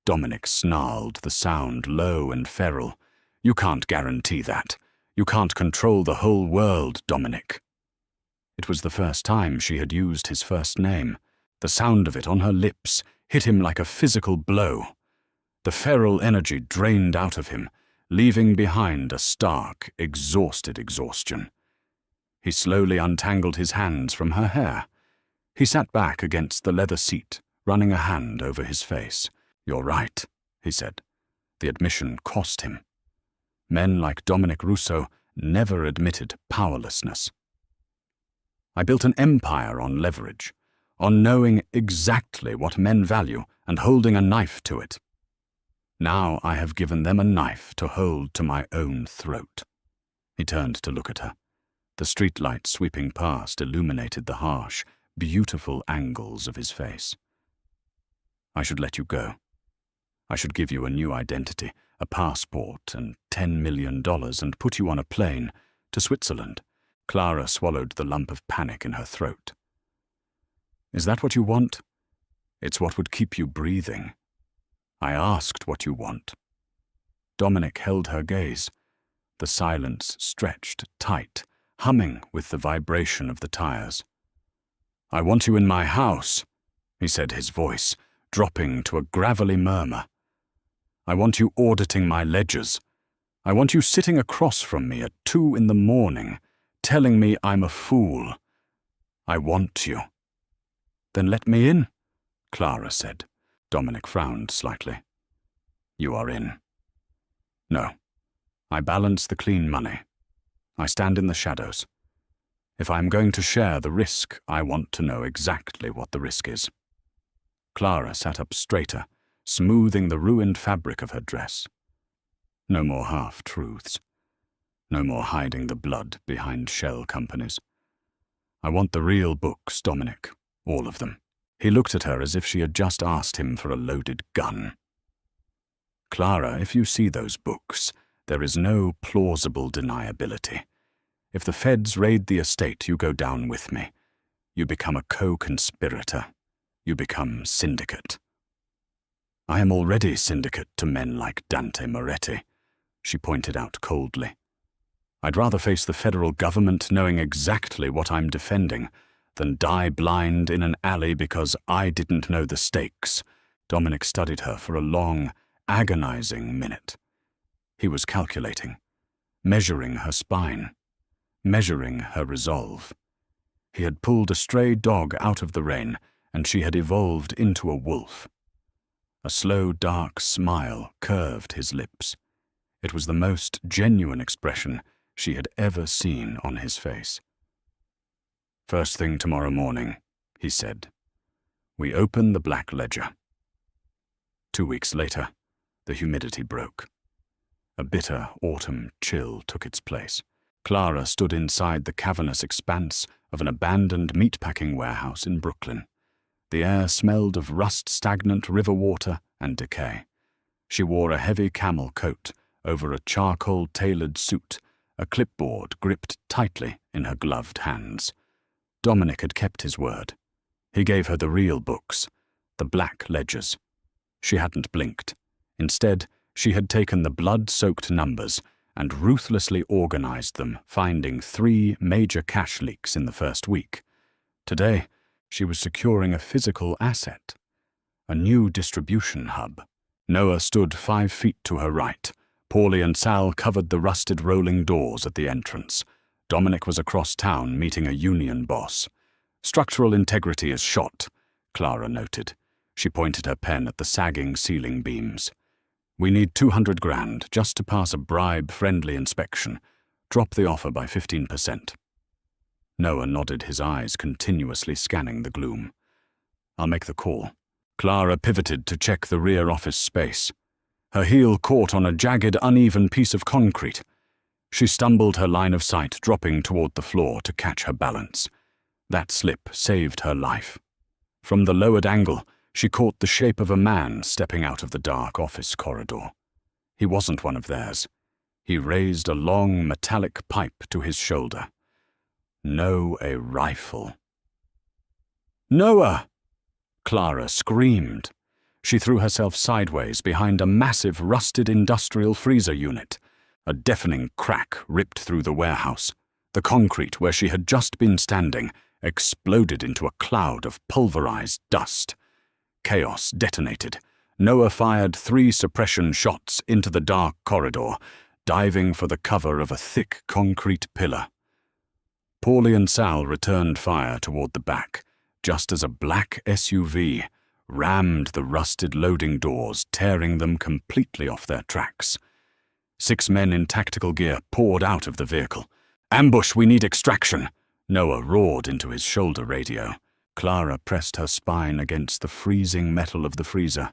Dominic snarled, the sound low and feral. "You can't guarantee that. You can't control the whole world, Dominic." It was the first time she had used his first name. The sound of it on her lips hit him like a physical blow. The feral energy drained out of him, leaving behind a stark, exhausted exhaustion. He slowly untangled his hands from her hair. He sat back against the leather seat, running a hand over his face. "You're right," he said. The admission cost him. Men like Dominic Russo never admitted powerlessness. "I built an empire on leverage, on knowing exactly what men value and holding a knife to it. Now I have given them a knife to hold to my own throat." He turned to look at her. The streetlight sweeping past illuminated the harsh, beautiful angles of his face. "I should let you go. I should give you a new identity, a passport, and $10 million and put you on a plane to Switzerland." Clara swallowed the lump of panic in her throat. "Is that what you want? It's what would keep you breathing. I asked what you want." Dominic held her gaze. The silence stretched tight, humming with the vibration of the tires. "I want you in my house," he said, his voice dropping to a gravelly murmur. "I want you auditing my ledgers. I want you sitting across from me at 2 a.m, telling me I'm a fool. I want you." "Then let me in," Clara said. Dominic frowned slightly. "You are in." "No. I balance the clean money. I stand in the shadows. If I am going to share the risk, I want to know exactly what the risk is." Clara sat up straighter, smoothing the ruined fabric of her dress. No more half-truths. No more hiding the blood behind shell companies. "I want the real books, Dominic, all of them." He looked at her as if she had just asked him for a loaded gun. "Clara, if you see those books, there is no plausible deniability. If the feds raid the estate, you go down with me. You become a co-conspirator. You become syndicate." "I am already syndicate to men like Dante Moretti," she pointed out coldly. "I'd rather face the federal government knowing exactly what I'm defending than die blind in an alley because I didn't know the stakes." Dominic studied her for a long, agonizing minute. He was calculating, measuring her spine. measuring her resolve. He had pulled a stray dog out of the rain, and she had evolved into a wolf. A slow, dark smile curved his lips. It was the most genuine expression she had ever seen on his face. "First thing tomorrow morning," he said. "We open the black ledger." 2 weeks later, the humidity broke. A bitter autumn chill took its place. Clara stood inside the cavernous expanse of an abandoned meatpacking warehouse in Brooklyn. The air smelled of rust-stagnant river water and decay. She wore a heavy camel coat over a charcoal-tailored suit, a clipboard gripped tightly in her gloved hands. Dominic had kept his word. He gave her the real books, the black ledgers. She hadn't blinked. Instead, she had taken the blood-soaked numbers and ruthlessly organized them, finding 3 major cash leaks in the first week. Today, she was securing a physical asset, a new distribution hub. Noah stood 5 feet to her right. Paulie and Sal covered the rusted rolling doors at the entrance. Dominic was across town meeting a union boss. "Structural integrity is shot," Clara noted. She pointed her pen at the sagging ceiling beams. "We need 200 grand just to pass a bribe-friendly inspection. Drop the offer by 15%. Noah nodded, his eyes continuously scanning the gloom. "I'll make the call." Clara pivoted to check the rear office space. Her heel caught on a jagged, uneven piece of concrete. She stumbled, her line of sight dropping toward the floor to catch her balance. That slip saved her life. From the lowered angle, she caught the shape of a man stepping out of the dark office corridor. He wasn't one of theirs. He raised a long metallic pipe to his shoulder. No, a rifle. "Noah!" Clara screamed. She threw herself sideways behind a massive rusted industrial freezer unit. A deafening crack ripped through the warehouse. The concrete where she had just been standing exploded into a cloud of pulverized dust. Chaos detonated. Noah fired 3 suppression shots into the dark corridor, diving for the cover of a thick concrete pillar. Paulie and Sal returned fire toward the back, just as a black SUV rammed the rusted loading doors, tearing them completely off their tracks. 6 men in tactical gear poured out of the vehicle. "Ambush, we need extraction!" Noah roared into his shoulder radio. Clara pressed her spine against the freezing metal of the freezer.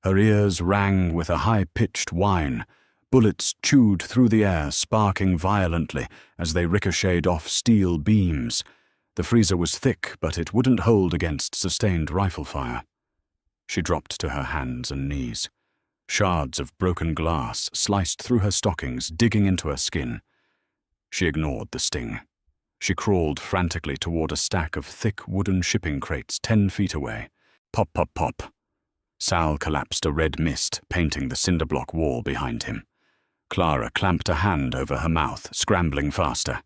Her ears rang with a high-pitched whine. Bullets chewed through the air, sparking violently as they ricocheted off steel beams. The freezer was thick, but it wouldn't hold against sustained rifle fire. She dropped to her hands and knees. Shards of broken glass sliced through her stockings, digging into her skin. She ignored the sting. She crawled frantically toward a stack of thick wooden shipping crates 10 feet away. Pop, pop, pop. Sal collapsed, a red mist painting the cinder block wall behind him. Clara clamped a hand over her mouth, scrambling faster.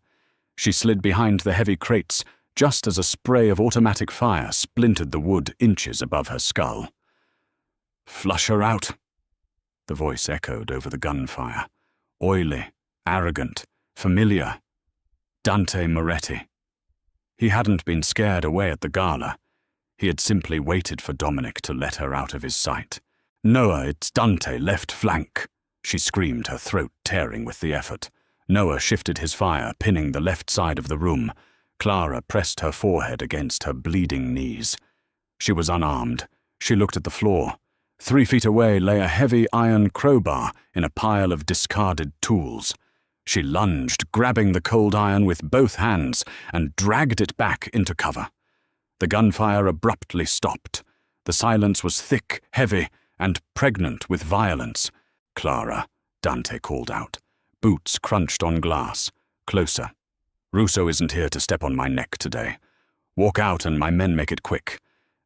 She slid behind the heavy crates just as a spray of automatic fire splintered the wood inches above her skull. "Flush her out," the voice echoed over the gunfire. Oily, arrogant, familiar. Dante Moretti. He hadn't been scared away at the gala. He had simply waited for Dominic to let her out of his sight. "Noah, it's Dante, left flank," she screamed, her throat tearing with the effort. Noah shifted his fire, pinning the left side of the room. Clara pressed her forehead against her bleeding knees. She was unarmed. She looked at the floor. 3 feet away lay a heavy iron crowbar in a pile of discarded tools. She lunged, grabbing the cold iron with both hands, and dragged it back into cover. The gunfire abruptly stopped. The silence was thick, heavy, and pregnant with violence. "Clara," Dante called out. Boots crunched on glass. Closer. "Russo isn't here to step on my neck today. Walk out and my men make it quick.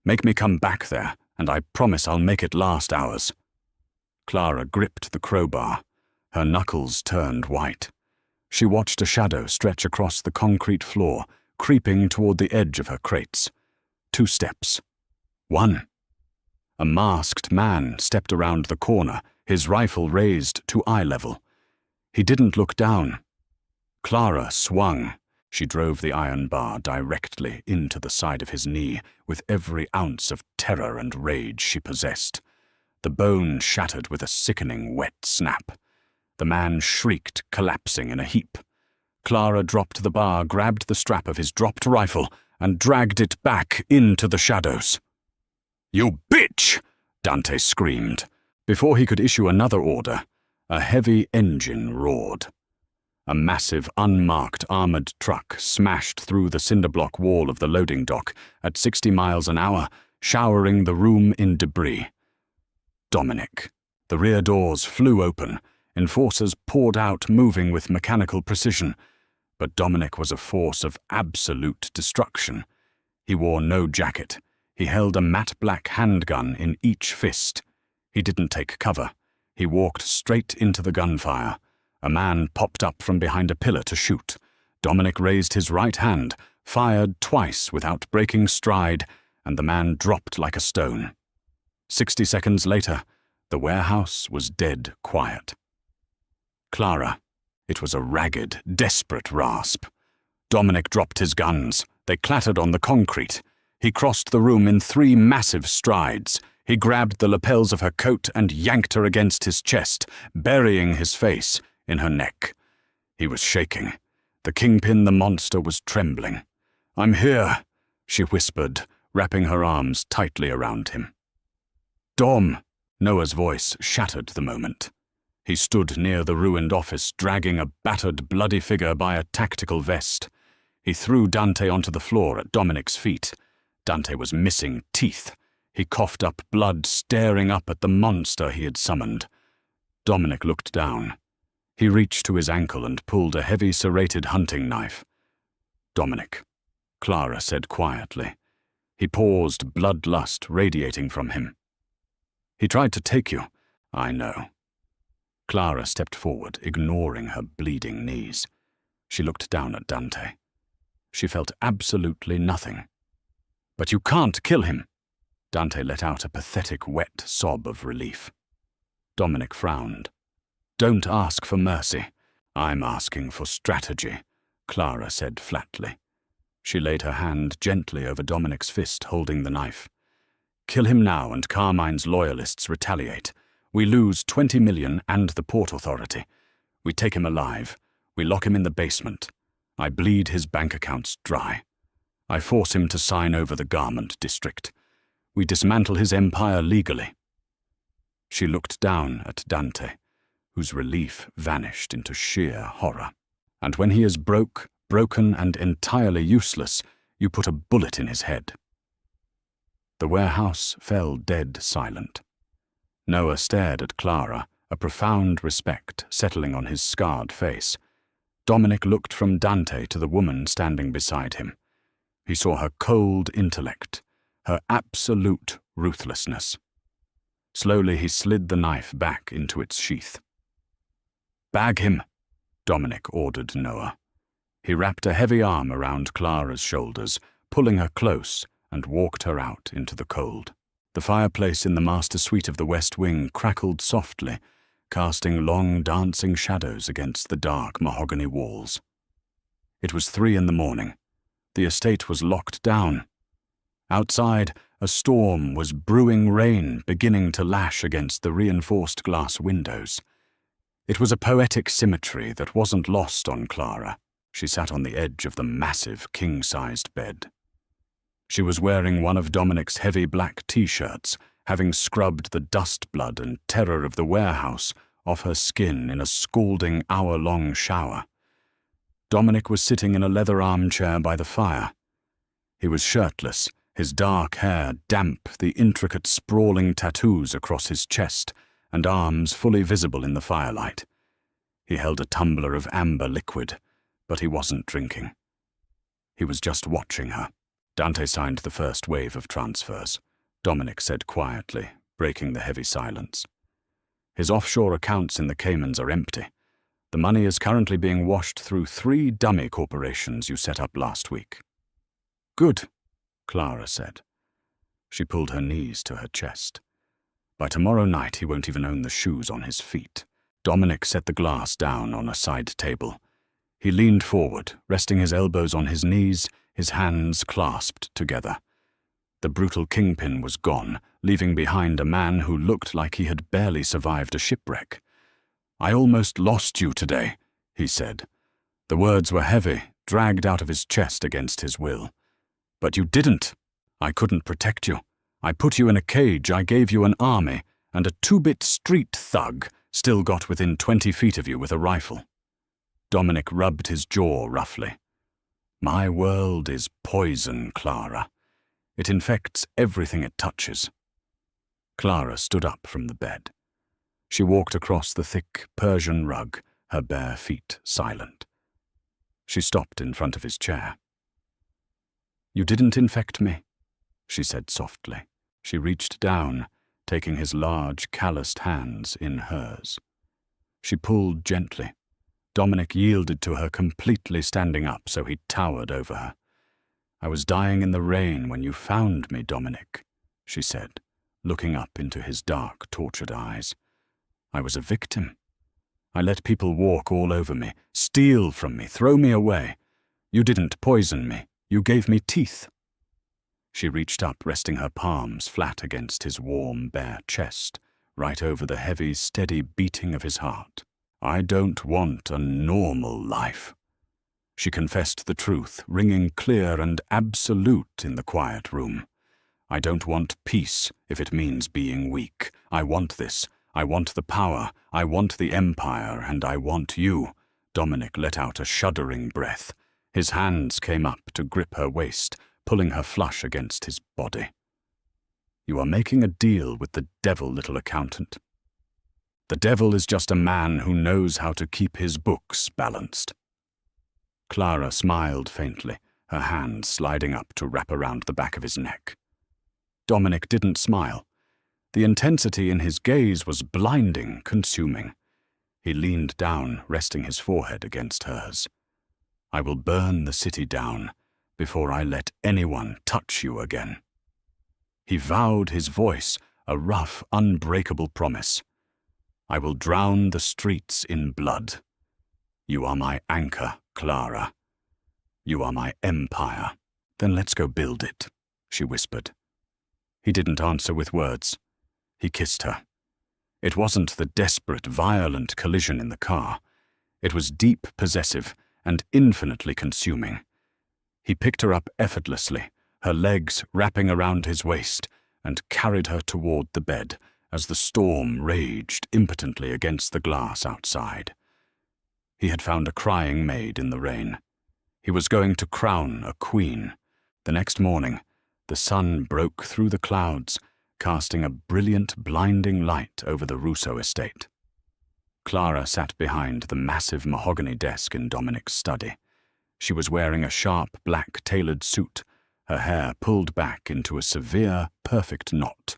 Make me come back there, and I promise I'll make it last ours." Clara gripped the crowbar. Her knuckles turned white. She watched a shadow stretch across the concrete floor, creeping toward the edge of her crates. 2 steps. 1. A masked man stepped around the corner, his rifle raised to eye level. He didn't look down. Clara swung, She drove the iron bar directly into the side of his knee with every ounce of terror and rage she possessed. The bone shattered with a sickening wet snap. The man shrieked, collapsing in a heap. Clara dropped the bar, grabbed the strap of his dropped rifle, and dragged it back into the shadows. "You bitch!" Dante screamed. Before he could issue another order, a heavy engine roared. A massive, unmarked armored truck smashed through the cinder-block wall of the loading dock at 60 miles an hour, showering the room in debris. Dominic. The rear doors flew open. Enforcers poured out, moving with mechanical precision. But Dominic was a force of absolute destruction. He wore no jacket. He held a matte black handgun in each fist. He didn't take cover. He walked straight into the gunfire. A man popped up from behind a pillar to shoot. Dominic raised his right hand, fired twice without breaking stride, and the man dropped like a stone. 60 seconds later, the warehouse was dead quiet. Clara. It was a ragged, desperate rasp. Dominic dropped his guns. They clattered on the concrete. He crossed the room in 3 massive strides. He grabbed the lapels of her coat and yanked her against his chest, burying his face in her neck. He was shaking. The kingpin, the monster, was trembling. "I'm here," she whispered, wrapping her arms tightly around him. "Dom!" Noah's voice shattered the moment. He stood near the ruined office, dragging a battered, bloody figure by a tactical vest. He threw Dante onto the floor at Dominic's feet. Dante was missing teeth. He coughed up blood, staring up at the monster he had summoned. Dominic looked down. He reached to his ankle and pulled a heavy serrated hunting knife. "Dominic," Clara said quietly. He paused, bloodlust radiating from him. "He tried to take you." "I know." Clara stepped forward, ignoring her bleeding knees. She looked down at Dante. She felt absolutely nothing. "But you can't kill him." Dante let out a pathetic, wet sob of relief. Dominic frowned. "Don't ask for mercy. I'm asking for strategy," Clara said flatly. She laid her hand gently over Dominic's fist, holding the knife. "Kill him now and Carmine's loyalists retaliate. We lose 20 million and the Port Authority. We take him alive. We lock him in the basement. I bleed his bank accounts dry. I force him to sign over the garment district. We dismantle his empire legally." She looked down at Dante, whose relief vanished into sheer horror. "And when he is broken and entirely useless, you put a bullet in his head." The warehouse fell dead silent. Noah stared at Clara, a profound respect settling on his scarred face. Dominic looked from Dante to the woman standing beside him. He saw her cold intellect, her absolute ruthlessness. Slowly he slid the knife back into its sheath. "Bag him," Dominic ordered Noah. He wrapped a heavy arm around Clara's shoulders, pulling her close, and walked her out into the cold. The fireplace in the master suite of the West Wing crackled softly, casting long dancing shadows against the dark mahogany walls. It was 3 a.m. The estate was locked down. Outside, a storm was brewing, rain beginning to lash against the reinforced glass windows. It was a poetic symmetry that wasn't lost on Clara. She sat on the edge of the massive king-sized bed. She was wearing one of Dominic's heavy black t-shirts, having scrubbed the dust blood and terror of the warehouse off her skin in a scalding hour-long shower. Dominic was sitting in a leather armchair by the fire. He was shirtless, his dark hair damp, the intricate sprawling tattoos across his chest and arms fully visible in the firelight. He held a tumbler of amber liquid, but he wasn't drinking. He was just watching her. Dante signed the first wave of transfers, Dominic said quietly, breaking the heavy silence. His offshore accounts in the Caymans are empty. The money is currently being washed through 3 dummy corporations you set up last week. Good, Clara said. She pulled her knees to her chest. By tomorrow night he won't even own the shoes on his feet. Dominic set the glass down on a side table. He leaned forward, resting his elbows on his knees, his hands clasped together. The brutal kingpin was gone, leaving behind a man who looked like he had barely survived a shipwreck. "I almost lost you today," he said. The words were heavy, dragged out of his chest against his will. "But you didn't. I couldn't protect you. I put you in a cage, I gave you an army, and a two-bit street thug still got within 20 feet of you with a rifle." Dominic rubbed his jaw roughly. "My world is poison, Clara. It infects everything it touches." Clara stood up from the bed. She walked across the thick Persian rug, her bare feet silent. She stopped in front of his chair. "You didn't infect me," she said softly. She reached down, taking his large, calloused hands in hers. She pulled gently. Dominic yielded to her, completely standing up so he towered over her. "I was dying in the rain when you found me, Dominic," she said, looking up into his dark, tortured eyes. "I was a victim. I let people walk all over me, steal from me, throw me away. You didn't poison me. You gave me teeth." She reached up, resting her palms flat against his warm, bare chest, right over the heavy, steady beating of his heart. "I don't want a normal life." She confessed the truth, ringing clear and absolute in the quiet room. "I don't want peace if it means being weak. I want this. I want the power. I want the empire, and I want you." Dominic let out a shuddering breath. His hands came up to grip her waist, pulling her flush against his body. "You are making a deal with the devil, little accountant. The devil is just a man who knows how to keep his books balanced." Clara smiled faintly, her hand sliding up to wrap around the back of his neck. Dominic didn't smile. The intensity in his gaze was blinding, consuming. He leaned down, resting his forehead against hers. "I will burn the city down before I let anyone touch you again." He vowed, his voice a rough, unbreakable promise. "I will drown the streets in blood. You are my anchor, Clara. You are my empire." "Then let's go build it," she whispered. He didn't answer with words. He kissed her. It wasn't the desperate, violent collision in the car. It was deep, possessive, and infinitely consuming. He picked her up effortlessly, her legs wrapping around his waist, and carried her toward the bed as the storm raged impotently against the glass outside. He had found a crying maid in the rain. He was going to crown a queen. The next morning, the sun broke through the clouds, casting a brilliant, blinding light over the Russo estate. Clara sat behind the massive mahogany desk in Dominic's study. She was wearing a sharp, black tailored suit, her hair pulled back into a severe, perfect knot.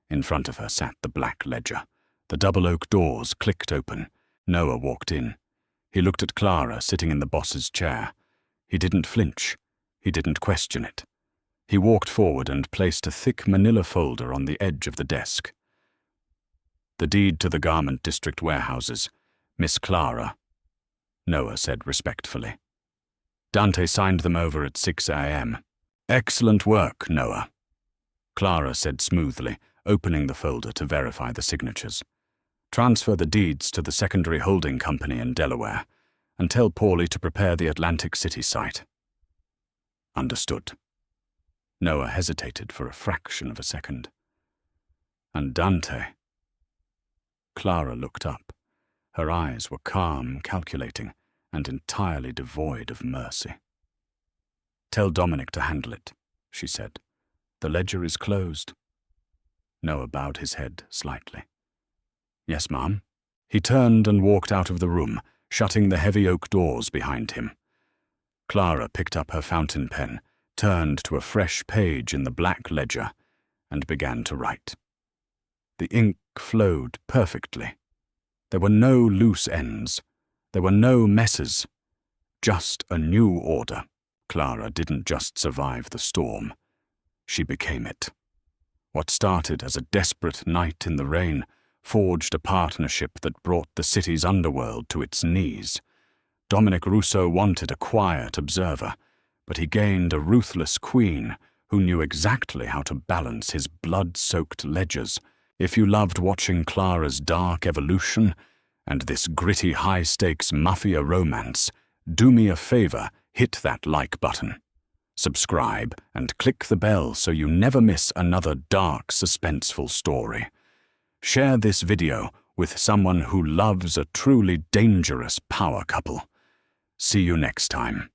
In front of her sat the black ledger. The double oak doors clicked open. Noah walked in. He looked at Clara sitting in the boss's chair. He didn't flinch. He didn't question it. He walked forward and placed a thick manila folder on the edge of the desk. "The deed to the garment district warehouses, Miss Clara," Noah said respectfully. "Dante signed them over at 6 a.m. "Excellent work, Noah," Clara said smoothly, opening the folder to verify the signatures. "Transfer the deeds to the secondary holding company in Delaware, and tell Paulie to prepare the Atlantic City site." "Understood." Noah hesitated for a fraction of a second. "And Dante?" Clara looked up. Her eyes were calm, calculating, and entirely devoid of mercy. "Tell Dominic to handle it," she said. "The ledger is closed." Noah bowed his head slightly. "Yes, ma'am." He turned and walked out of the room, shutting the heavy oak doors behind him. Clara picked up her fountain pen, turned to a fresh page in the black ledger, and began to write. The ink flowed perfectly. There were no loose ends. There were no messes. Just a new order. Clara didn't just survive the storm. She became it. What started as a desperate night in the rain forged a partnership that brought the city's underworld to its knees. Dominic Russo wanted a quiet observer, but he gained a ruthless queen who knew exactly how to balance his blood-soaked ledgers. If you loved watching Clara's dark evolution and this gritty high-stakes mafia romance, do me a favor, hit that like button. Subscribe and click the bell so you never miss another dark, suspenseful story. Share this video with someone who loves a truly dangerous power couple. See you next time.